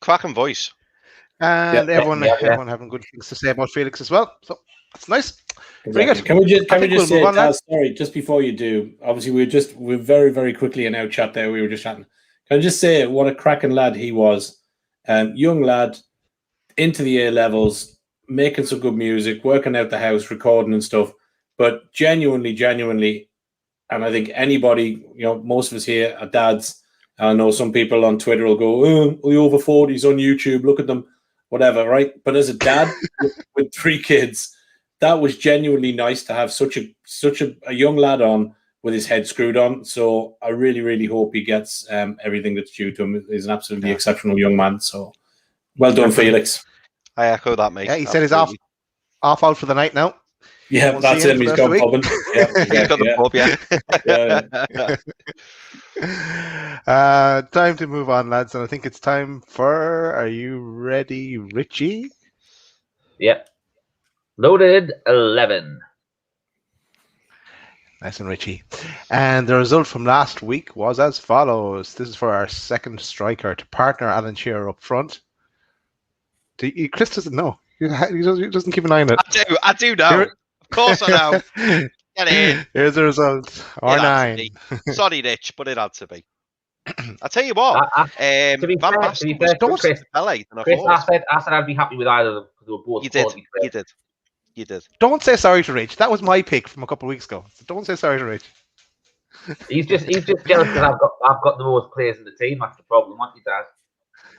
Cracking voice. And everyone yeah. having good things to say about Felix as well. So that's nice. Very Exactly. good. Can we just I think we'll say, move on, lads. sorry, just before you do, obviously we're very, very quickly in our chat there, we were just chatting. Can I just say what a cracking lad he was? Young lad, into the A levels, making some good music, working out the house, recording and stuff, but genuinely, and I think anybody, most of us here are dads. I know some people on Twitter will go, "Oh, the over 40s on YouTube, look at them," whatever, right? But as a dad with 3 kids, that was genuinely nice to have such a young lad on with his head screwed on. So I really, really hope he gets everything that's due to him. He's an absolutely exceptional young man. So well done, Felix. I echo that, mate. Yeah, he said he's off out for the night now. Yeah, Won't that's see him. him He's for the gone rest pubbing. Yeah, He's got the pub, yeah. Time to move on, lads, and I think it's time for. Are you ready, Richie? Yep. Loaded 11. Nice and Richie. And the result from last week was as follows. This is for our second striker to partner Alan Shearer up front. Chris doesn't know. He doesn't keep an eye on it. I do know. Of course I know. Get in. Here's the result. R9. Sorry, Rich, but it had to be. I'll tell you what. To be fair, Chris, I said I'd be happy with either of them because they were both quality players. You did. Don't say sorry to Rich. That was my pick from a couple of weeks ago. So don't say sorry to Rich. He's just jealous because I've got the most players in the team. That's the problem, aren't you, Dad?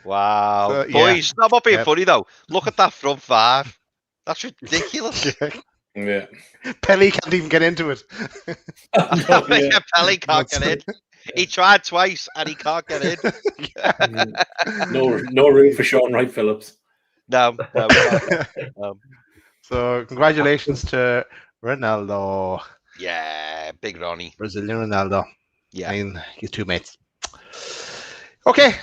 Wow. So, Boys, stop not being funny though. Look at that front 5. That's ridiculous. Yeah. Pelly can't even get into it. Pelly can't get in. He tried twice and he can't get in. No room for Sean Wright Phillips. No. So congratulations to Ronaldo. Yeah, big Ronnie. Brazilian Ronaldo. Yeah. And his 2 mates. Okay.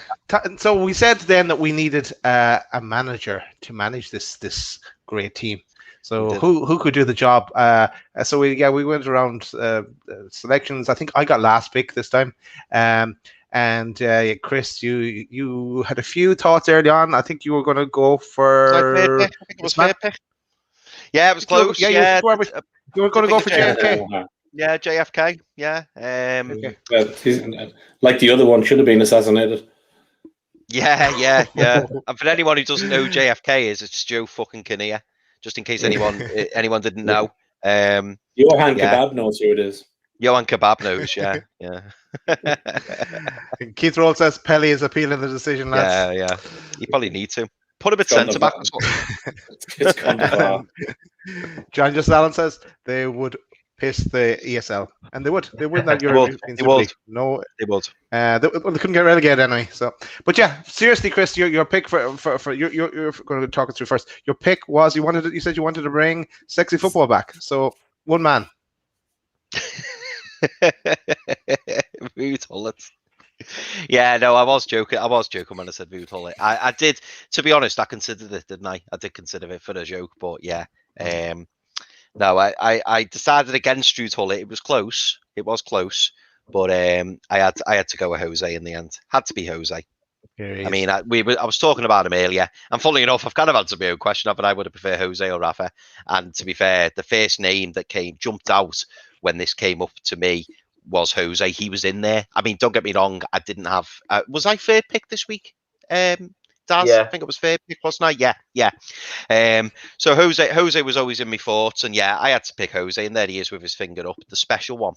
So we said then that we needed a manager to manage this great team. So who could do the job? So we went around selections. I think I got last pick this time. And Chris, you had a few thoughts early on. I think you were going to go for. I think it was fair pick. Yeah, it was close. You were going to go for JFK. Yeah, JFK. Yeah. Like the other one, should have been assassinated. Yeah. And for anyone who doesn't know who JFK is, it's Joe fucking Kinnear. Just in case anyone didn't know. Johan Kebab knows who it is. Johan Kebab knows, yeah. Keith Roll says Pelly is appealing the decision, lads. Yeah. You probably need to. Put him at centre back. It's gone too far. John Just Allen says they would piss the ESL, and they would. They wouldn't that European Super League. No, they would. They couldn't get relegated anyway. So, but yeah, seriously, Chris, your pick for you're going to talk us through first. Your pick was you said you wanted to bring sexy football back. So one man. Ruud Gullit. Yeah, no, I was joking when I said Ruud Gullit. I did, to be honest, I considered it, didn't I? I did consider it for a joke, but yeah. No, I decided against Ruud Gullit. It was close, but I had to go with Jose in the end. Had to be Jose. I mean, I was talking about him earlier, and funnily enough, I've kind of answered my own question, but I would have preferred Jose or Rafa. And to be fair, the first name that jumped out when this came up to me was Jose. He was in there. I mean, don't get me wrong, I didn't have. Was I third pick this week? Daz, yeah. I think it was third pick, wasn't I? Yeah. So Jose was always in my thoughts, and yeah, I had to pick Jose, and there he is with his finger up, the special one,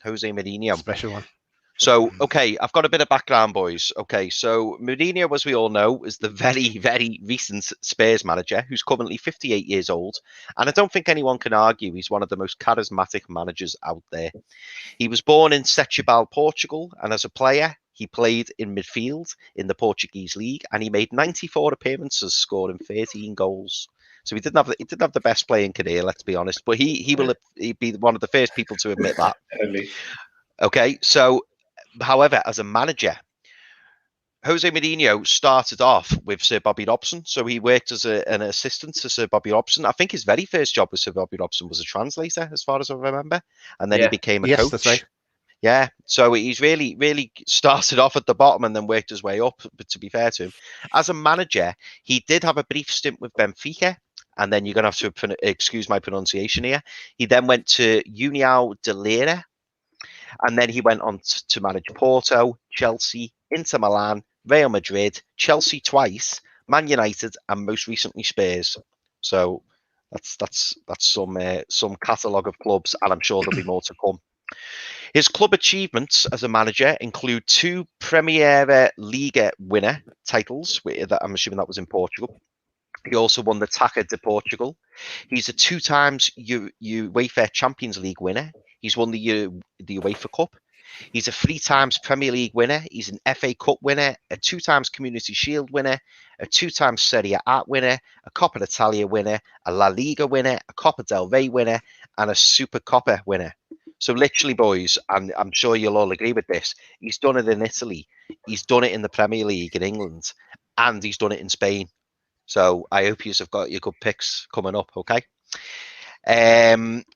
Jose Mourinho. Special one. So, okay, I've got a bit of background, boys. Okay, so Mourinho, as we all know, is the very, very recent Spurs manager who's currently 58 years old. And I don't think anyone can argue he's one of the most charismatic managers out there. He was born in Setúbal, Portugal, and as a player, he played in midfield in the Portuguese league, and he made 94 appearances, scoring 13 goals. So he didn't have the best playing career, let's be honest. But he'd be one of the first people to admit that. Okay, so however, as a manager, Jose Mourinho started off with Sir Bobby Robson. So he worked as an assistant to Sir Bobby Robson. I think his very first job with Sir Bobby Robson was a translator, as far as I remember. And then he became a coach. That's right. Yeah, so he's really started off at the bottom and then worked his way up. But to be fair to him, as a manager, he did have a brief stint with Benfica, and then you're going to have to excuse my pronunciation here. He then went to União de Lira, and then he went on to manage Porto, Chelsea, Inter Milan, Real Madrid, Chelsea twice, Man United, and most recently Spurs. So that's some catalogue of clubs, and I'm sure there'll be more to come. His club achievements as a manager include 2 Premier Liga winner titles. I'm assuming that was in Portugal. He also won the Taça de Portugal. He's a 2 times UEFA Champions League winner. He's won the UEFA Cup. He's a 3 times Premier League winner. He's an FA Cup winner, a 2 times Community Shield winner, a 2 times Serie A winner, a Coppa Italia winner, a La Liga winner, a Coppa del Rey winner, and a Super Coppa winner. So literally, boys, and I'm sure you'll all agree with this, he's done it in Italy, he's done it in the Premier League in England, and he's done it in Spain. So I hope you've got your good picks coming up, okay?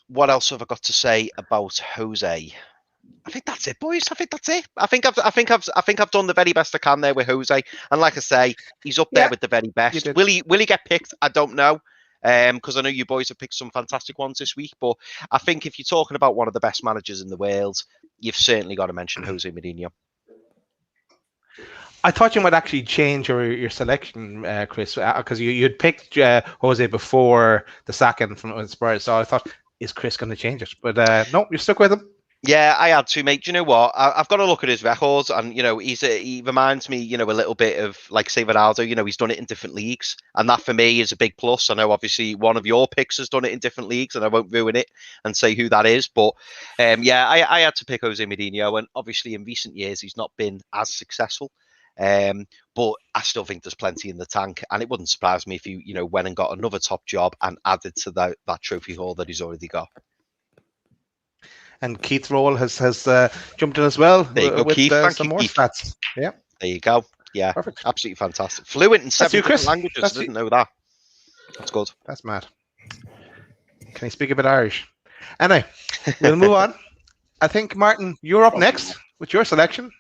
What else have I got to say about Jose? I think that's it, boys. I think that's it. I think I've done the very best I can there with Jose, and like I say, he's up there with the very best. Will he get picked? I don't know. Because I know you boys have picked some fantastic ones this week, but I think if you're talking about one of the best managers in the world, you've certainly got to mention Jose Mourinho. I thought you might actually change your selection, Chris, because you'd picked Jose before the sacking from Spurs, so I thought, is Chris going to change it? But no, you're stuck with him. Yeah, I had to, mate. Do you know what? I've got to look at his records, and he reminds me, a little bit of like say Ronaldo. He's done it in different leagues, and that for me is a big plus. I know obviously one of your picks has done it in different leagues, and I won't ruin it and say who that is. But I had to pick Jose Mourinho, and obviously in recent years he's not been as successful. But I still think there's plenty in the tank, and it wouldn't surprise me if he, went and got another top job and added to that trophy haul that he's already got. And Keith Roll has jumped in as well. There you go, with Keith. Some more stats. Yeah. There you go. Yeah. Perfect. Absolutely fantastic. Fluent in 7 different languages. I didn't know that. That's good. That's mad. Can he speak a bit Irish? Anyway, we'll move on. I think, Martin, you're up next with your selection.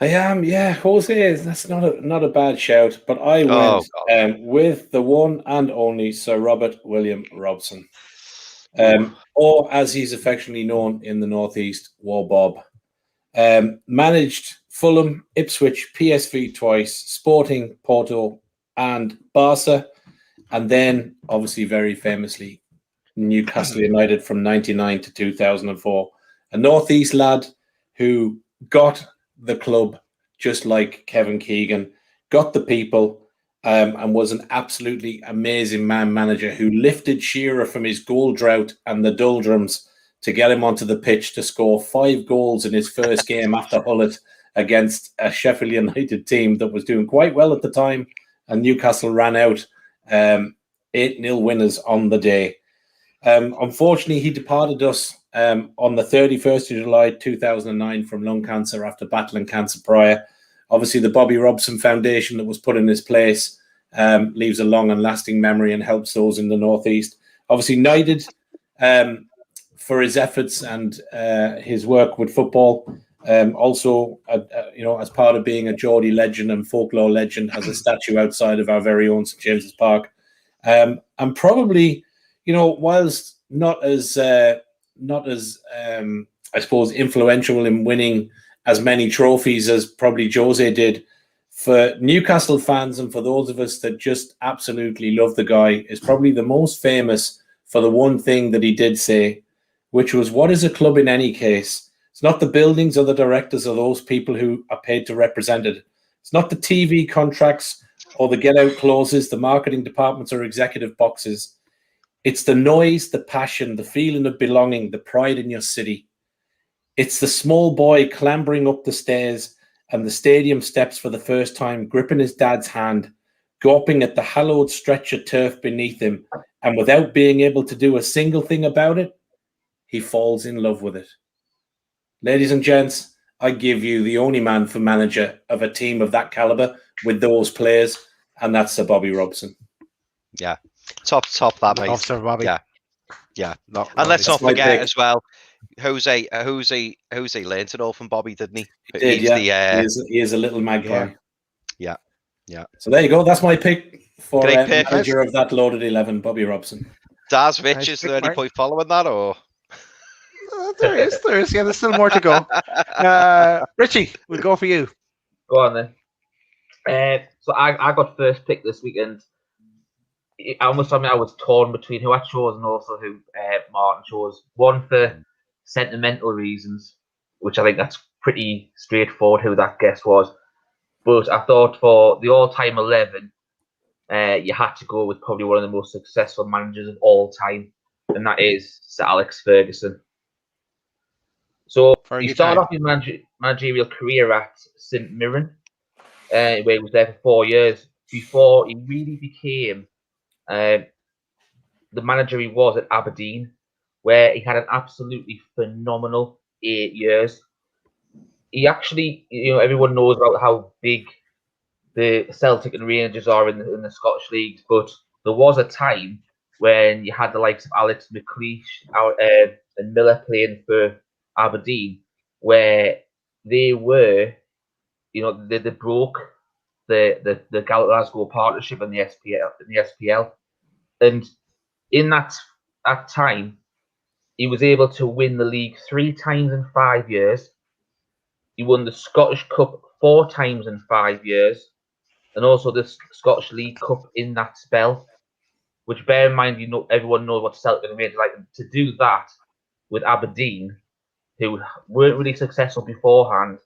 I am, yeah. Jose, that's not a bad shout, but I went with the one and only Sir Robert William Robson. Or as he's affectionately known in the Northeast, War Bob. Managed Fulham, Ipswich, PSV twice, Sporting, Porto, and Barca. And then, obviously, very famously, Newcastle United from 99 to 2004. A Northeast lad who got the club just like Kevin Keegan, got the people, and was an absolutely amazing manager who lifted Shearer from his goal drought and the doldrums to get him onto the pitch to score 5 goals in his first game after Hullet against a Sheffield United team that was doing quite well at the time, and Newcastle ran out 8-0 winners on the day. Unfortunately, he departed us on the 31st of July 2009 from lung cancer after battling cancer prior. Obviously, the Bobby Robson Foundation that was put in his place leaves a long and lasting memory and helps those in the Northeast. Obviously, knighted for his efforts and his work with football. Also, as part of being a Geordie legend and folklore legend, has a statue outside of our very own St James's Park. And probably, whilst not as I suppose influential in winning as many trophies as probably Jose did, for Newcastle fans and for those of us that just absolutely love the guy, is probably the most famous for the one thing that he did say, which was, what is a club in any case? It's not the buildings or the directors or those people who are paid to represent it. It's not the TV contracts or the get-out clauses, the marketing departments or executive boxes. It's the noise, the passion, the feeling of belonging, the pride in your city. It's the small boy clambering up the stairs and the stadium steps for the first time, gripping his dad's hand, gawping at the hallowed stretch of turf beneath him, and without being able to do a single thing about it, he falls in love with it. Ladies and gents, I give you the only man for manager of a team of that caliber with those players, and that's Sir Bobby Robson. Yeah. Top that, mate. Officer Bobby. Yeah. And let's not forget as well, Jose learnt it all from Bobby, didn't he? He did, yeah. He is a little magpie. Yeah. So there you go. That's my pick for Great pick. manager of that loaded 11, Bobby Robson. Daz, Rich, Nice is pick, there any Mark. point following that, or? There is. Yeah, there's still more to go. Richie, we'll go for you. Go on then. So I got first pick this weekend. I was torn between who I chose and also who Martin chose. One for sentimental reasons, which I think that's pretty straightforward who that guess was. But I thought for the all-time 11, you had to go with probably one of the most successful managers of all time, and that is Sir Alex Ferguson. So he started off his managerial career at St Mirren, where he was there for 4 years before he really became the manager he was at Aberdeen, where he had an absolutely phenomenal 8 years. He actually, everyone knows about how big the Celtic and Rangers are in the Scottish leagues, but there was a time when you had the likes of Alex McLeish and Miller playing for Aberdeen, where they were, they broke the Glasgow partnership and the SPL, and in that time, he was able to win the league 3 times in 5 years. He won the Scottish Cup 4 times in 5 years, and also the Scottish League Cup in that spell. Which, bear in mind, everyone knows what Celtic and Rangers like. To do that with Aberdeen, who weren't really successful beforehand,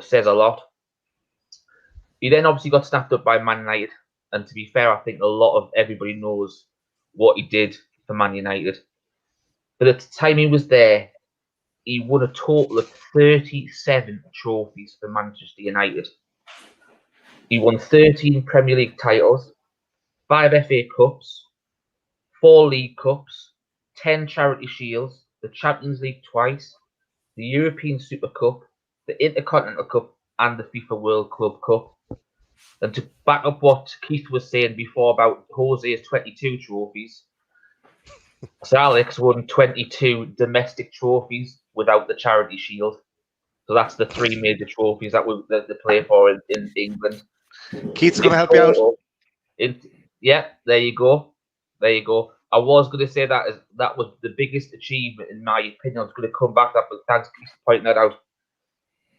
says a lot. He then obviously got snapped up by Man United, and to be fair, I think a lot of everybody knows what he did for Man United. But at the time he was there, he won a total of 37 trophies for Manchester United. He won 13 Premier League titles, 5 FA Cups, 4 League Cups, 10 Charity Shields, the Champions League twice, the European Super Cup, the Intercontinental Cup, and the FIFA World Club Cup. And to back up what Keith was saying before about Jose's 22 trophies, Sir Alex won 22 domestic trophies without the Charity Shield. So that's the 3 major trophies that they play for in England. Keith's going to help you out. Yeah, there you go. I was going to say that was the biggest achievement in my opinion. I was going to come back to that, but thanks Keith for pointing that out.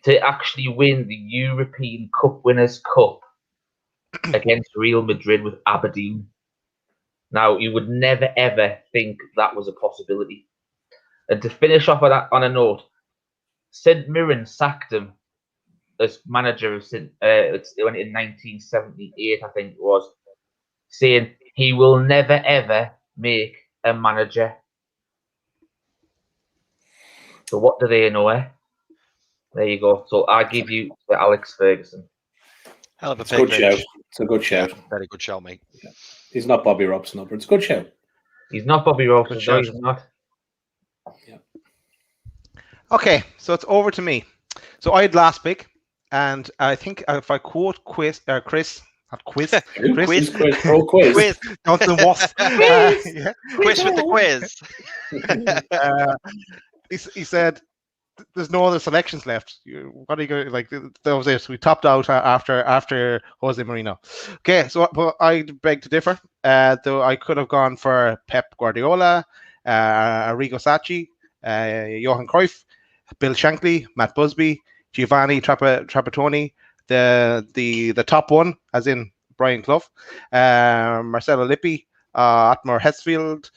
To actually win the European Cup Winners' Cup against Real Madrid with Aberdeen. Now, you would never, ever think that was a possibility. And to finish off on a note, St Mirren sacked him as manager of in 1978, I think it was, saying he will never, ever make a manager. So what do they know, eh? There you go. So I give you Alex Ferguson. Hell of a pick. Good shout. It's a good shout. Very good shout, mate. Yeah. He's not Bobby Robson, but it's a good shout. He's not Bobby Robson. No, he's not. Yeah. Okay, so it's over to me. So I had last pick, and I think if I quote Chris, Chris Quiz. Johnson Wasp. Quiz with the quiz. He said, "There's no other selections left. What are you going like? That was it. We topped out after Jose Mourinho." Okay, so but I beg to differ. Though I could have gone for Pep Guardiola, Arrigo Sacchi, Johan Cruyff, Bill Shankly, Matt Busby, Giovanni Trapattoni, the top one, as in Brian Clough, Marcelo Lippi, Otmar Hitzfeld,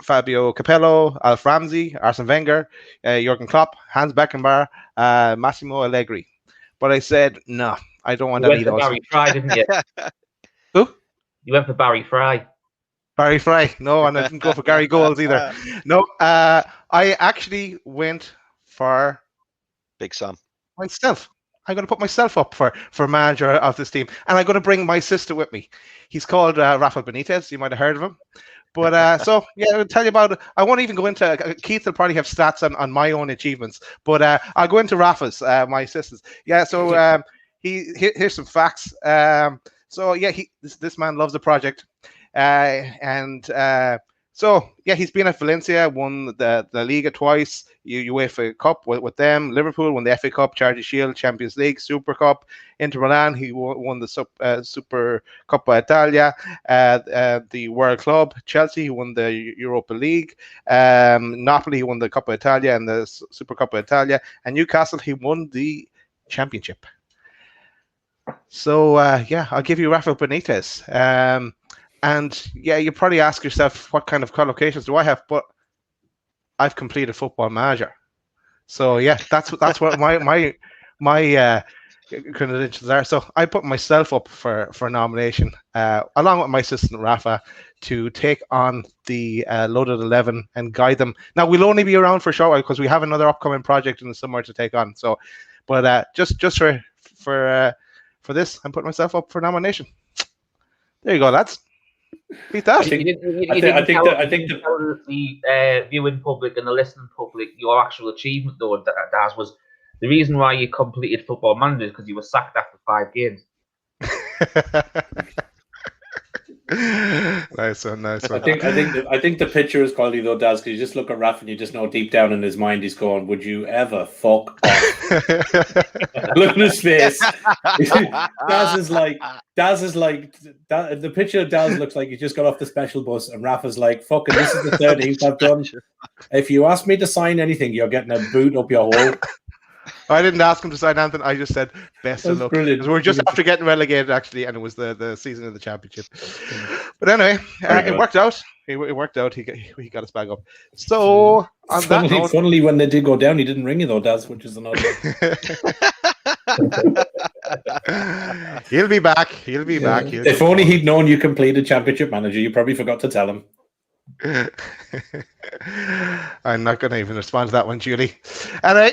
Fabio Capello, Alf Ramsey, Arsene Wenger, Jurgen Klopp, Hans Beckenbauer, Massimo Allegri. But I said, no, I don't want any of those. Barry Fry, didn't you? Who? You went for Barry Fry. Barry Fry. No, and I didn't go for Gary Goals either. No, I actually went for Big Sam. Myself. I'm going to put myself up for manager of this team, and I'm going to bring my sister with me. He's called Rafa Benitez. You might have heard of him. But so yeah, I'll tell you about it. I won't even go into Keith will probably have stats on my own achievements, but I'll go into Rafa's, my sister's. Yeah, so here's some facts. So yeah, this man loves the project, and So yeah, he's been at Valencia, won the Liga twice, UEFA Cup with them. Liverpool won the FA Cup, Charity Shield, Champions League, Super Cup. Inter Milan, he won the Super Coppa Italia, the World Club. Chelsea, he won the Europa League. Napoli, he won the Coppa Italia and the Super Coppa Italia. And Newcastle, he won the Championship. So yeah, I'll give you Rafa Benitez. And yeah, you probably ask yourself, what kind of qualifications do I have? But I've completed Football Manager. So yeah, that's what my credentials are. So I put myself up for nomination, along with my assistant Rafa, to take on the Loaded 11 and guide them. Now we'll only be around for a short while because we have another upcoming project in the summer to take on. So, but just for this, I'm putting myself up for nomination. There you go, lads. Beat that. I think the viewing public and the listening public, your actual achievement though, Daz, was the reason why you completed Football Manager because you were sacked after 5 games. Nice one. I think the picture is quality though, Daz, because you just look at Raf and you just know deep down in his mind he's going, "Would you ever fuck off?" Look at his face. Daz is like the picture of Daz looks like he just got off the special bus, and Rafa's like, "Fucking, this is the 13th I've done. If you ask me to sign anything, you're getting a boot up your hole." I didn't ask him to sign anything. I just said best of luck. Brilliant. We're just after getting relegated, actually, and it was the season of the championship. But anyway, it worked out. It worked out. He got us back up. So on that note, funnily, when they did go down, he didn't ring you though, Daz, which is another. He'll be back. He'll be back. If only he'd known you completed Championship Manager, you probably forgot to tell him. I'm not going to even respond to that one, Julie. Anyway,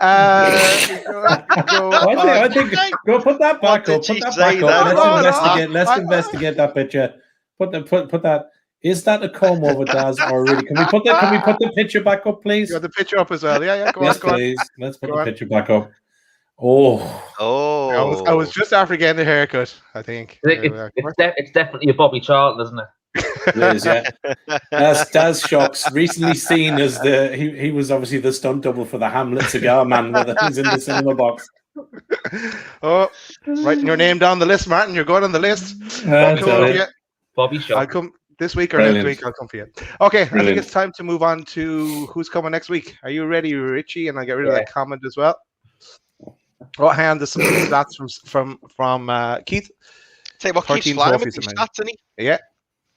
I think go put that back up. Put that back up. Let's investigate that picture. Put that. Is that a comb over, Daz, or really? Can we put the picture back up, please? You got the picture up as well. Yeah. Go yes, on, please. Let's put the picture back up. Oh. I was just after getting the haircut, I think. It's definitely a Bobby Charlton, isn't it? It is, yeah. Daz Shocks, recently seen as he was obviously the stunt double for the Hamlet cigar man, whether he's in the cinema box. Oh, writing your name down the list, Martin. You're going on the list. Bobby Shocks. I'll come this week or next week. I'll come for you. Okay, Brilliant. I think it's time to move on to who's coming next week. Are you ready, Richie? And I'll get rid of that comment as well. Oh, hang on. There's some stats from Keith. Say what, Keith's flying with these stats, isn't he? Yeah.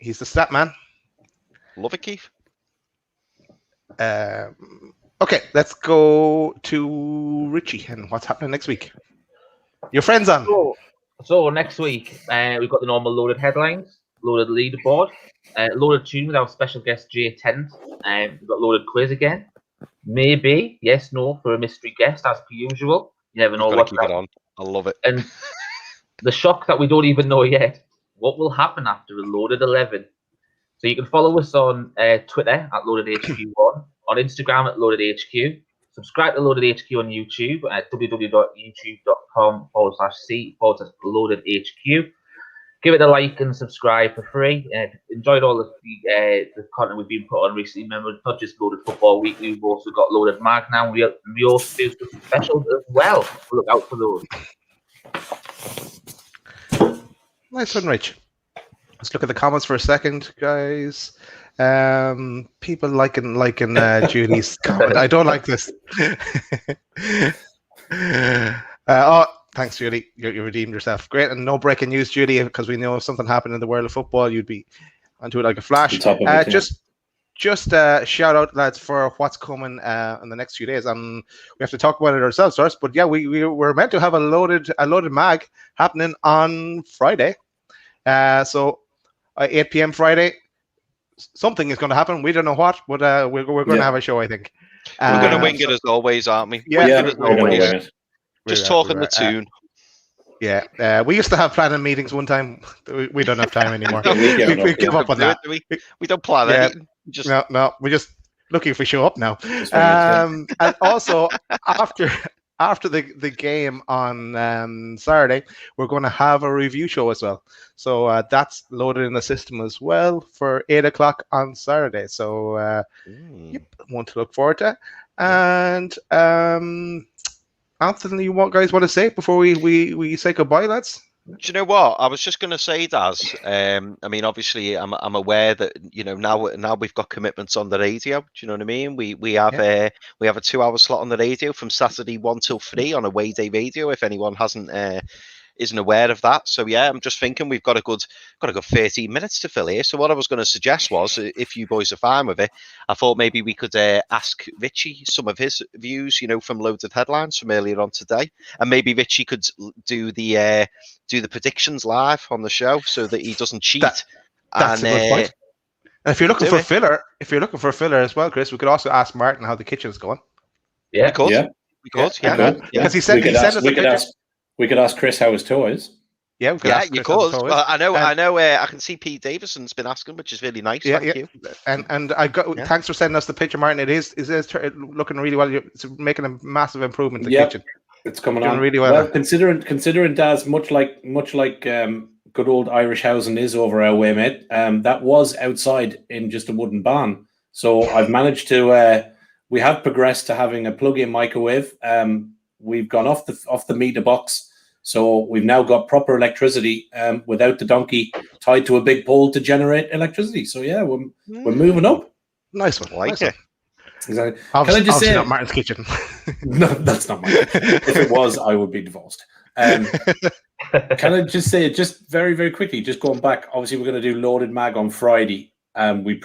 He's the stat man. Love it, Keith. Okay, let's go to Richie and what's happening next week. Your friends on. So next week, we've got the normal loaded headlines, loaded leaderboard, loaded tune with our special guest Jay Tennant. We've got loaded quiz again. Maybe, yes, no, for a mystery guest as per usual. You never know what's keep it on. I love it. And the shock that we don't even know yet. What will happen after a Loaded 11? So you can follow us on Twitter at LoadedHQ1, on Instagram at LoadedHQ. Subscribe to Loaded HQ on YouTube at www.youtube.com/C/LoadedHQ. Give it a like and subscribe for free. Enjoyed all of the content we've been put on recently. Remember, it's not just Loaded Football Weekly, we've also got Loaded Mag now. We also do some specials as well. Look out for those. Nice one, Rich. Let's look at the comments for a second, guys. People liking Julie's comment. I don't like this. Thanks, Julie. You redeemed yourself. Great, and no breaking news, Julie, because we know if something happened in the world of football, you'd be onto it like a flash. Just shout out, lads, for what's coming in the next few days. We have to talk about it ourselves first, but yeah, we were meant to have a loaded mag happening on Friday. So 8 p.m. Friday, something is going to happen. We don't know what, but we're going to have a show, I think. We're going to wing it as always, aren't we? Yeah, just talking the tune. Yeah, we used to have planning meetings one time. We don't have time anymore. we give up on that. We don't plan anything. No, we're just looking for show up now. And also after after the game on Saturday, we're going to have a review show as well. So that's loaded in the system as well for 8 o'clock on Saturday. So yep, one to look forward to. And Anthony, what guys want to say before we say goodbye, lads? Do you know what? I was just going to say, Daz. I mean, obviously, I'm aware that now we've got commitments on the radio. Do you know what I mean? We have a 2-hour slot on the radio from Saturday 1 till 3 on Away Day Radio. If anyone isn't aware of that, so yeah, I'm just thinking we've got a good 13 minutes to fill here. So what I was going to suggest was, if you boys are fine with it, I thought maybe we could ask Richy some of his views, from Loaded Headlines from earlier on today, and maybe Richy could do the predictions live on the show so that he doesn't cheat. That's a good point. And if you're looking for a filler as well, Chris, we could also ask Martin how the kitchen's going. Yeah, we could. Because he sent us a picture. We could ask Chris how his toe is. Yeah, you could. Well, I know. I can see Pete Davidson's been asking, which is really nice. Thank you. And I got. Thanks for sending us the picture, Martin. It is looking really well. It's making a massive improvement in the kitchen. It's coming on really well. Considering Daz, much like good old Irish housing is over our way, mate. That was outside in just a wooden barn. So I've managed to. We have progressed to having a plug-in microwave. We've gone off the meter box. So we've now got proper electricity without the donkey tied to a big pole to generate electricity. So yeah, we're moving up. Nice one. Like it. Exactly. Can I just say, not Martin's kitchen? No, that's not mine. If it was, I would be divorced. Can I just say, just very, very quickly, just going back, obviously we're going to do Loaded Mag on Friday. We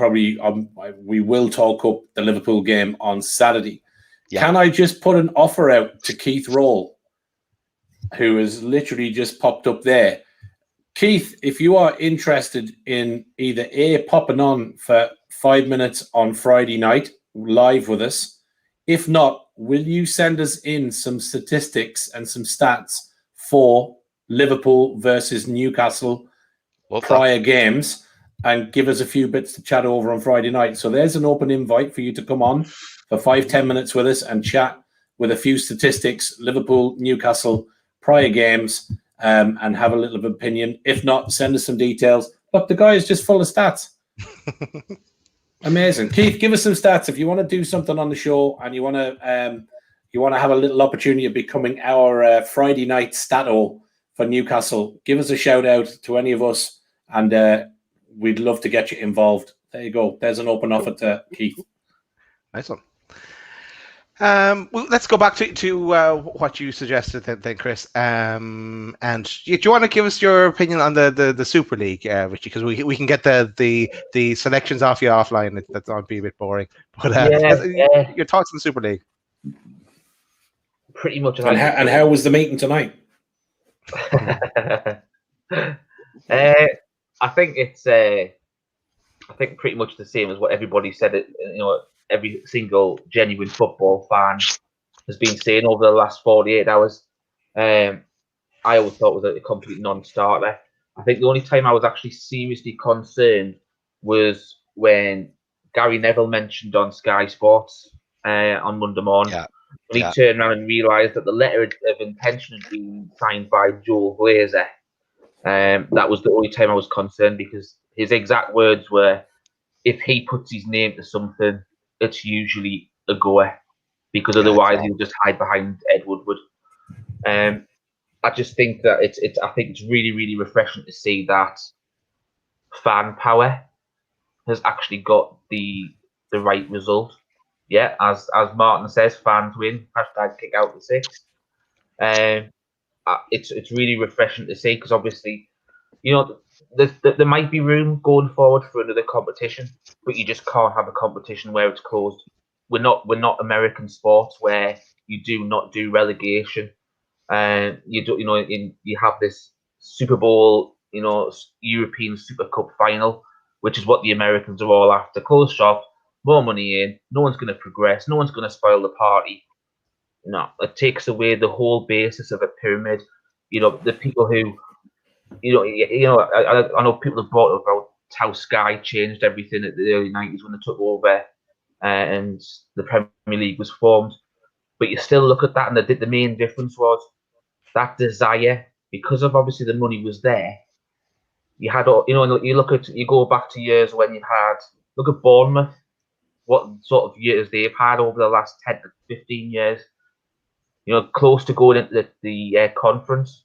will talk up the Liverpool game on Saturday. Yeah. Can I just put an offer out to Keith Roll, who has literally just popped up there? Keith, if you are interested in either popping on for 5 minutes on Friday night live with us, if not, will you send us in some statistics and some stats for Liverpool versus Newcastle prior games and give us a few bits to chat over on Friday night? So there's an open invite for you to come on for 5-10 minutes with us and chat with a few statistics, Liverpool, Newcastle, prior games, and have a little opinion. If not, send us some details. Look, the guy is just full of stats. Amazing. Keith, give us some stats. If you want to do something on the show and you want to have a little opportunity of becoming our Friday night stato for Newcastle, give us a shout out to any of us, and we'd love to get you involved. There you go. There's an open offer to Keith. Nice one. Well, let's go back to what you suggested then, Chris. And do you want to give us your opinion on the Super League, Richy? Because we can get the selections off you offline. That might be a bit boring. But your thoughts on the Super League? Pretty much. And how was the meeting tonight? I think it's pretty much the same as what everybody said. Every single genuine football fan has been saying over the last 48 hours. I always thought it was a complete non-starter. I think the only time I was actually seriously concerned was when Gary Neville mentioned on Sky Sports on Monday morning. Yeah. When he turned around and realised that the letter of intention had been signed by Joel Glazer. That was the only time I was concerned, because his exact words were, if he puts his name to something, it's usually a goer, because otherwise he'll just hide behind Ed Woodward. I just think that I think it's really, really refreshing to see that fan power has actually got the right result. Yeah, as Martin says, fans win. # kick out the 6. It's really refreshing to see, because obviously, there might be room going forward for another competition, but you just can't have a competition where it's closed. We're not American sports where you do not do relegation, and you have this Super Bowl, European Super Cup final, which is what the Americans are all after. Close shop, more money in. No one's going to progress. No one's going to spoil the party. No, it takes away the whole basis of a pyramid. The people who. I know people have brought up about how Sky changed everything at the early 90s when they took over and the Premier League was formed. But you still look at that, and the main difference was that desire, because of obviously the money was there. You had, you go back to years when you had, look at Bournemouth, what sort of years they've had over the last 10 to 15 years. Close to going into the conference,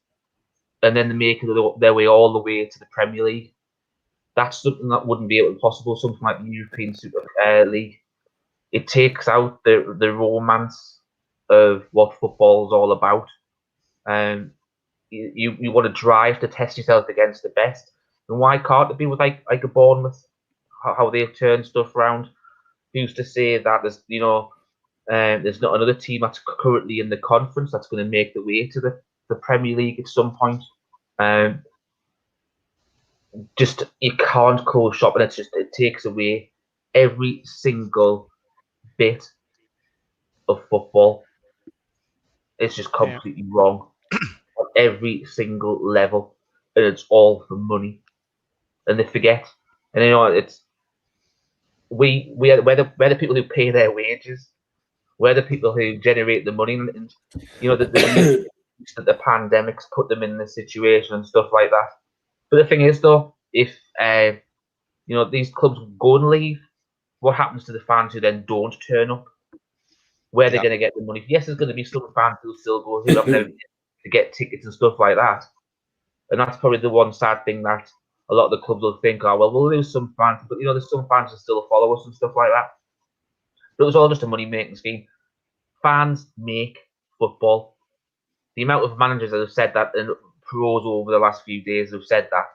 and then they make their way all the way to the Premier League. That's something that wouldn't be able to possible. Something like the European Super League. It takes out the romance of what football is all about. You want to drive to test yourself against the best. And why can't it be with like a Bournemouth, how they've turned stuff around? Who's to say that there's not another team that's currently in the conference that's going to make the way to the Premier League at some point? Just you can't close shop, and it takes away every single bit of football. It's just completely wrong on every single level, and it's all for money. And they forget, and it's we're the people who pay their wages. We're the people who generate the money, and the pandemics put them in this situation and stuff like that. But the thing is, though, if these clubs go and leave, what happens to the fans who then don't turn up? Where they're going to get the money? Yes, there's going to be some fans who still go to get tickets and stuff like that, and that's probably the one sad thing that a lot of the clubs will think, oh well, we'll lose some fans, but there's some fans that still follow us and stuff like that. But it was all just a money-making scheme. Fans make football. The amount of managers that have said that, and pros over the last few days have said that,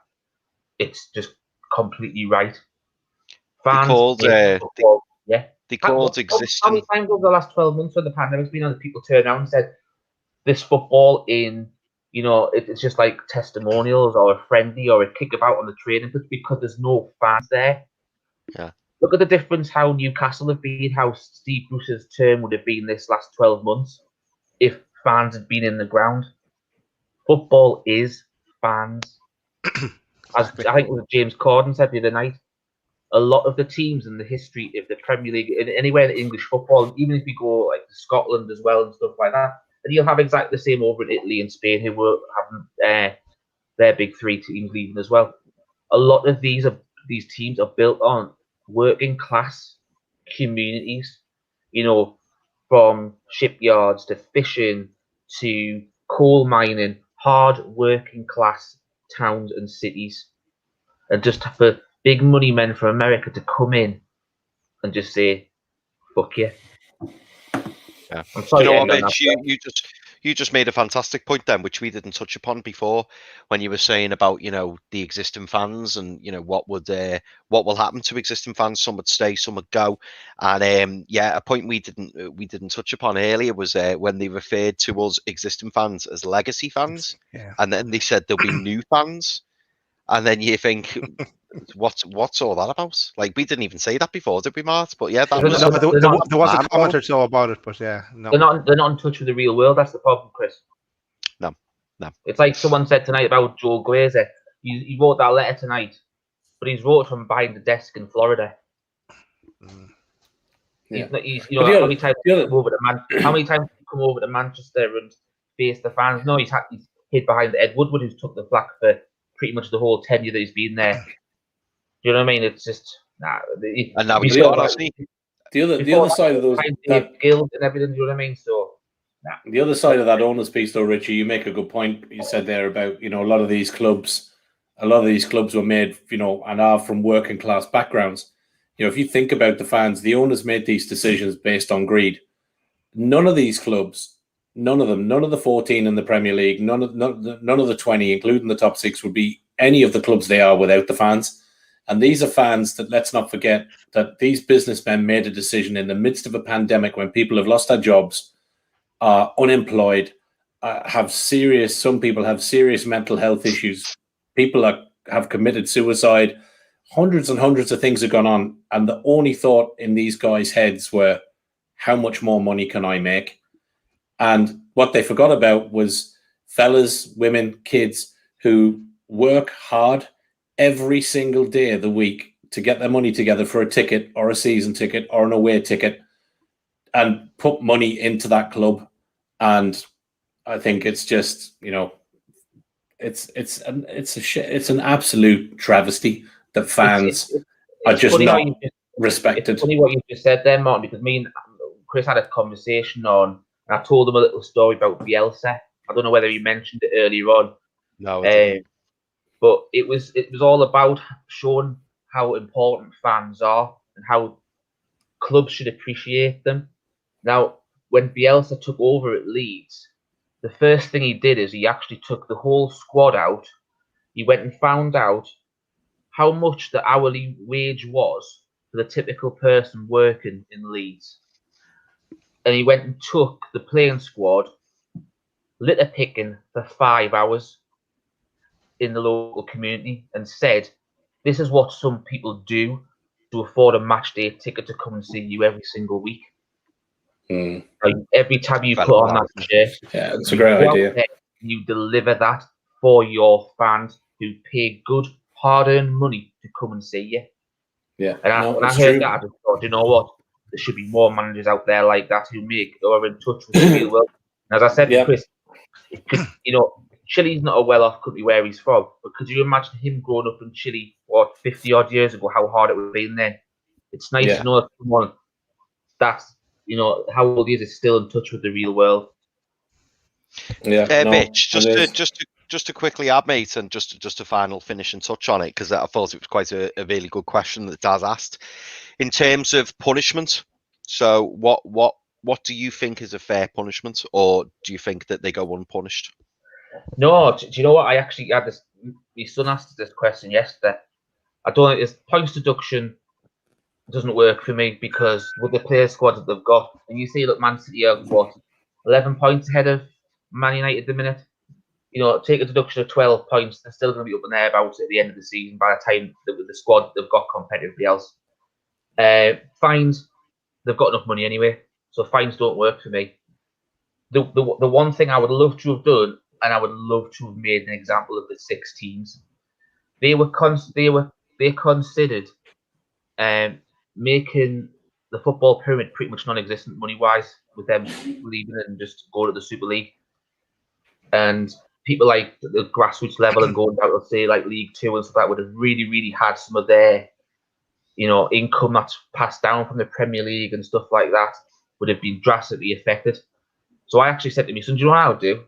it's just completely right. Fans They called existing. How many times over the last 12 months when the pandemic's been on, people turn around and said, this football it's just like testimonials or a friendly or a kickabout on the training pitch because there's no fans there. Yeah. Look at the difference how Newcastle have been, how Steve Bruce's term would have been this last 12 months if fans had been in the ground. Football is fans. As I think what James Corden said the other night, a lot of the teams in the history of the Premier League, anywhere in English football, even if you go like to Scotland as well and stuff like that, and you'll have exactly the same over in Italy and Spain, who were having their big three teams leaving as well. A lot of these teams are built on working class communities, from shipyards to fishing to coal mining, hard working class towns and cities, and just for big money men from America to come in and just say, fuck you. Yeah. I'm sorry, Mitch, you just made a fantastic point then, which we didn't touch upon before, when you were saying about the existing fans and what will happen to existing fans. Some would stay, some would go, and a point we didn't touch upon earlier was when they referred to us existing fans as legacy fans, and then they said there'll be new fans, and then you think, what's all that about? Like, we didn't even say that before, did we, Mart? But yeah, that was there was a comment or so about it, but no. They're not in touch with the real world. That's the problem, Chris. No. It's like someone said tonight about Joe Glazer. He wrote that letter tonight, but he's wrote from behind the desk in Florida. Yeah. How many times how many times he come over to Manchester and face the fans? No, he's hid behind Ed Woodward, who's took the flak for pretty much the whole tenure that he's been there. Do you know what I mean? It's just and now he's got the other side of those guild and everything. Do you know what I mean? So the other side of that owners piece, though, Richie, you make a good point. You said there about a lot of these clubs were made and are from working class backgrounds. If you think about the fans, the owners made these decisions based on greed. None of these clubs. None of them, none of the 14 in the Premier League, none of the 20, including the top 6, would be any of the clubs they are without the fans. And these are fans that, let's not forget, that these businessmen made a decision in the midst of a pandemic when people have lost their jobs, are unemployed, some people have serious mental health issues. People have committed suicide. Hundreds and hundreds of things have gone on. And the only thought in these guys' heads were, how much more money can I make? And what they forgot about was fellas, women, kids who work hard every single day of the week to get their money together for a ticket or a season ticket or an away ticket. and put money into that club. And I think it's just, it's an absolute travesty that fans are just funny not how respected. It's funny what you just said there, Martin, because me and Chris had a conversation and I told him a little story about Bielsa. I don't know whether you mentioned it earlier on. No, but it was all about showing how important fans are and how clubs should appreciate them. Now, when Bielsa took over at Leeds, the first thing he did is he actually took the whole squad out. He went and found out how much the hourly wage was for the typical person working in Leeds. And he went and took the playing squad, litter picking for 5 hours in the local community and said, this is what some people do to afford a match day ticket to come and see you every single week. Like every time you put on that shirt, it's a great idea. You deliver that for your fans who pay good, hard-earned money to come and see you. Yeah, and when I heard that, I just thought, you know what? There should be more managers out there like that who are in touch with the real world. And as I said to Chris, Chile's not a well-off country where he's from, but could you imagine him growing up in Chile, 50-odd years ago, how hard it would have been then? It's nice to know that someone that's, how old he is still in touch with the real world. Mitch, just to quickly add, mate, and just a final finish and touch on it, because I thought it was quite a really good question that Daz asked. In terms of punishment, so what do you think is a fair punishment, or do you think that they go unpunished? No, do you know what? I actually had this. My son asked this question yesterday. I don't think this points deduction doesn't work for me because with the player squad that they've got, and you see, look, Man City are 11 points ahead of Man United at the minute. Take a deduction of 12 points, they're still going to be up and thereabouts at the end of the season by the time the squad they've got competitively else. Fines, they've got enough money anyway, so fines don't work for me. The one thing I would love to have done, and I would love to have made an example of the 6 teams. They considered making the football pyramid pretty much non-existent money-wise, with them leaving it and just going to the Super League. And people like the grassroots level and going down to say like League 2 and stuff like that would have really, really had some of their, income that's passed down from the Premier League and stuff like that would have been drastically affected. So I actually said to me, son, do you know what I would do?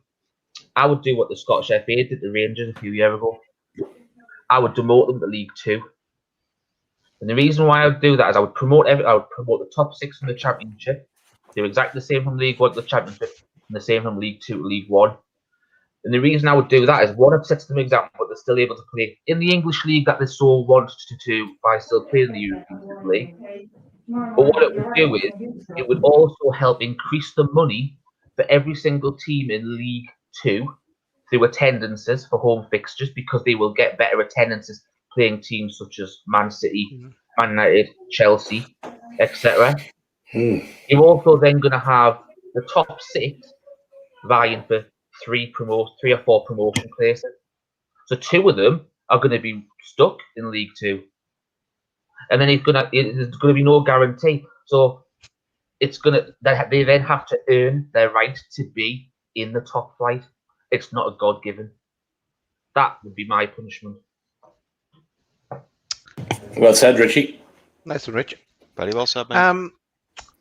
I would do what the Scottish FA did to Rangers a few years ago. I would demote them to League 2. And the reason why I would do that is I would promote the top 6 from the Championship. They're exactly the same from League 1 to the Championship and the same from League 2 to League 1. And the reason I would do that is, one, it sets them an example, but they're still able to play in the English League that they so wanted to do by still playing the European League. But what it would do is, it would also help increase the money for every single team in League 2 through attendances for home fixtures, because they will get better attendances playing teams such as Man City, Man United, Chelsea, etc. You're also then going to have the top 6 vying for 3 or 4 promotion places. So 2 of them are going to be stuck in League 2, and then there's going to be no guarantee. So they then have to earn their right to be in the top flight. It's not a God-given. That would be my punishment. Well said, Richie. Nice one, Rich. Very well said, mate.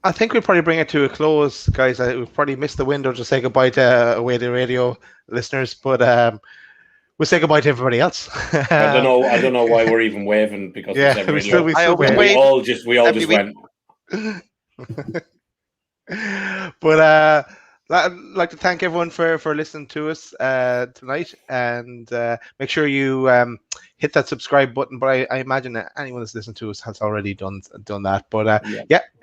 I think we'll probably bring it to a close, guys. We've probably missed the window to say goodbye to Away to Radio listeners, but we'll say goodbye to everybody else. I don't know why we're even waving, because we still wave. We all just went. But I'd like to thank everyone for listening to us tonight, and make sure you hit that subscribe button. But I imagine that anyone that's listening to us has already done that. But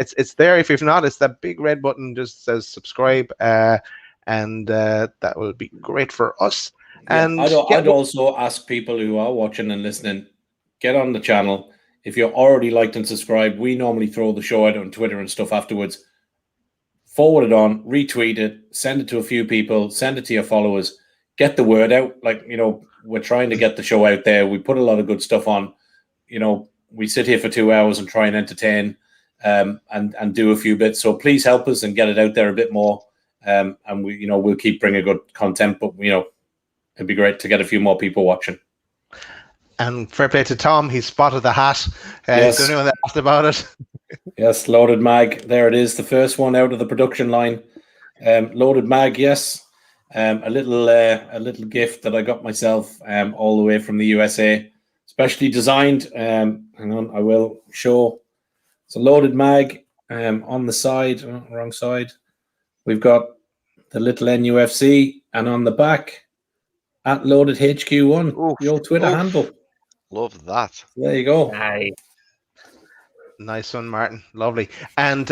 it's there. If not, it's that big red button just says subscribe, and that will be great for us. And I'd also ask people who are watching and listening, get on the channel. If you're already liked and subscribed, we normally throw the show out on Twitter and stuff afterwards. Forward it on, retweet it, send it to a few people, send it to your followers, get the word out. We're trying to get the show out there. We put a lot of good stuff on. We sit here for 2 hours and try and entertain and do a few bits. So please help us and get it out there a bit more. And we'll keep bringing good content, but it'd be great to get a few more people watching. And fair play to Tom, he spotted the hat. Yes. He's the only one that asked about it. Yes, Loaded Mag. There it is, the first one out of the production line. Loaded Mag, yes. A little gift that I got myself all the way from the USA, specially designed. Hang on, I will show. It's a Loaded Mag on the side, wrong side. We've got the little NUFC, and on the back, at Loaded HQ1, the old Twitter handle. Love that. There you go. Nice one, Martin. Lovely. And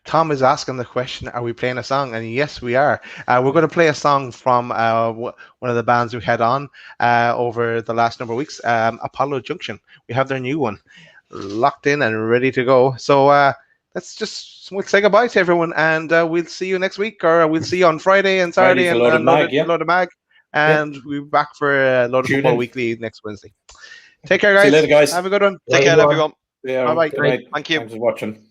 Tom is asking the question, are we playing a song? And yes, we are. We're going to play a song from one of the bands we had on over the last number of weeks, Apollo Junction. We have their new one locked in and ready to go. So we'll say goodbye to everyone, and we'll see you next week, or we'll see you on Friday and Saturday and Loaded Mag. And we'll be back for Loaded Football Weekly next Wednesday. Take care, guys. See you later, guys. Have a good one. Take care, everyone. Yeah, bye. Thank you. Thanks for watching.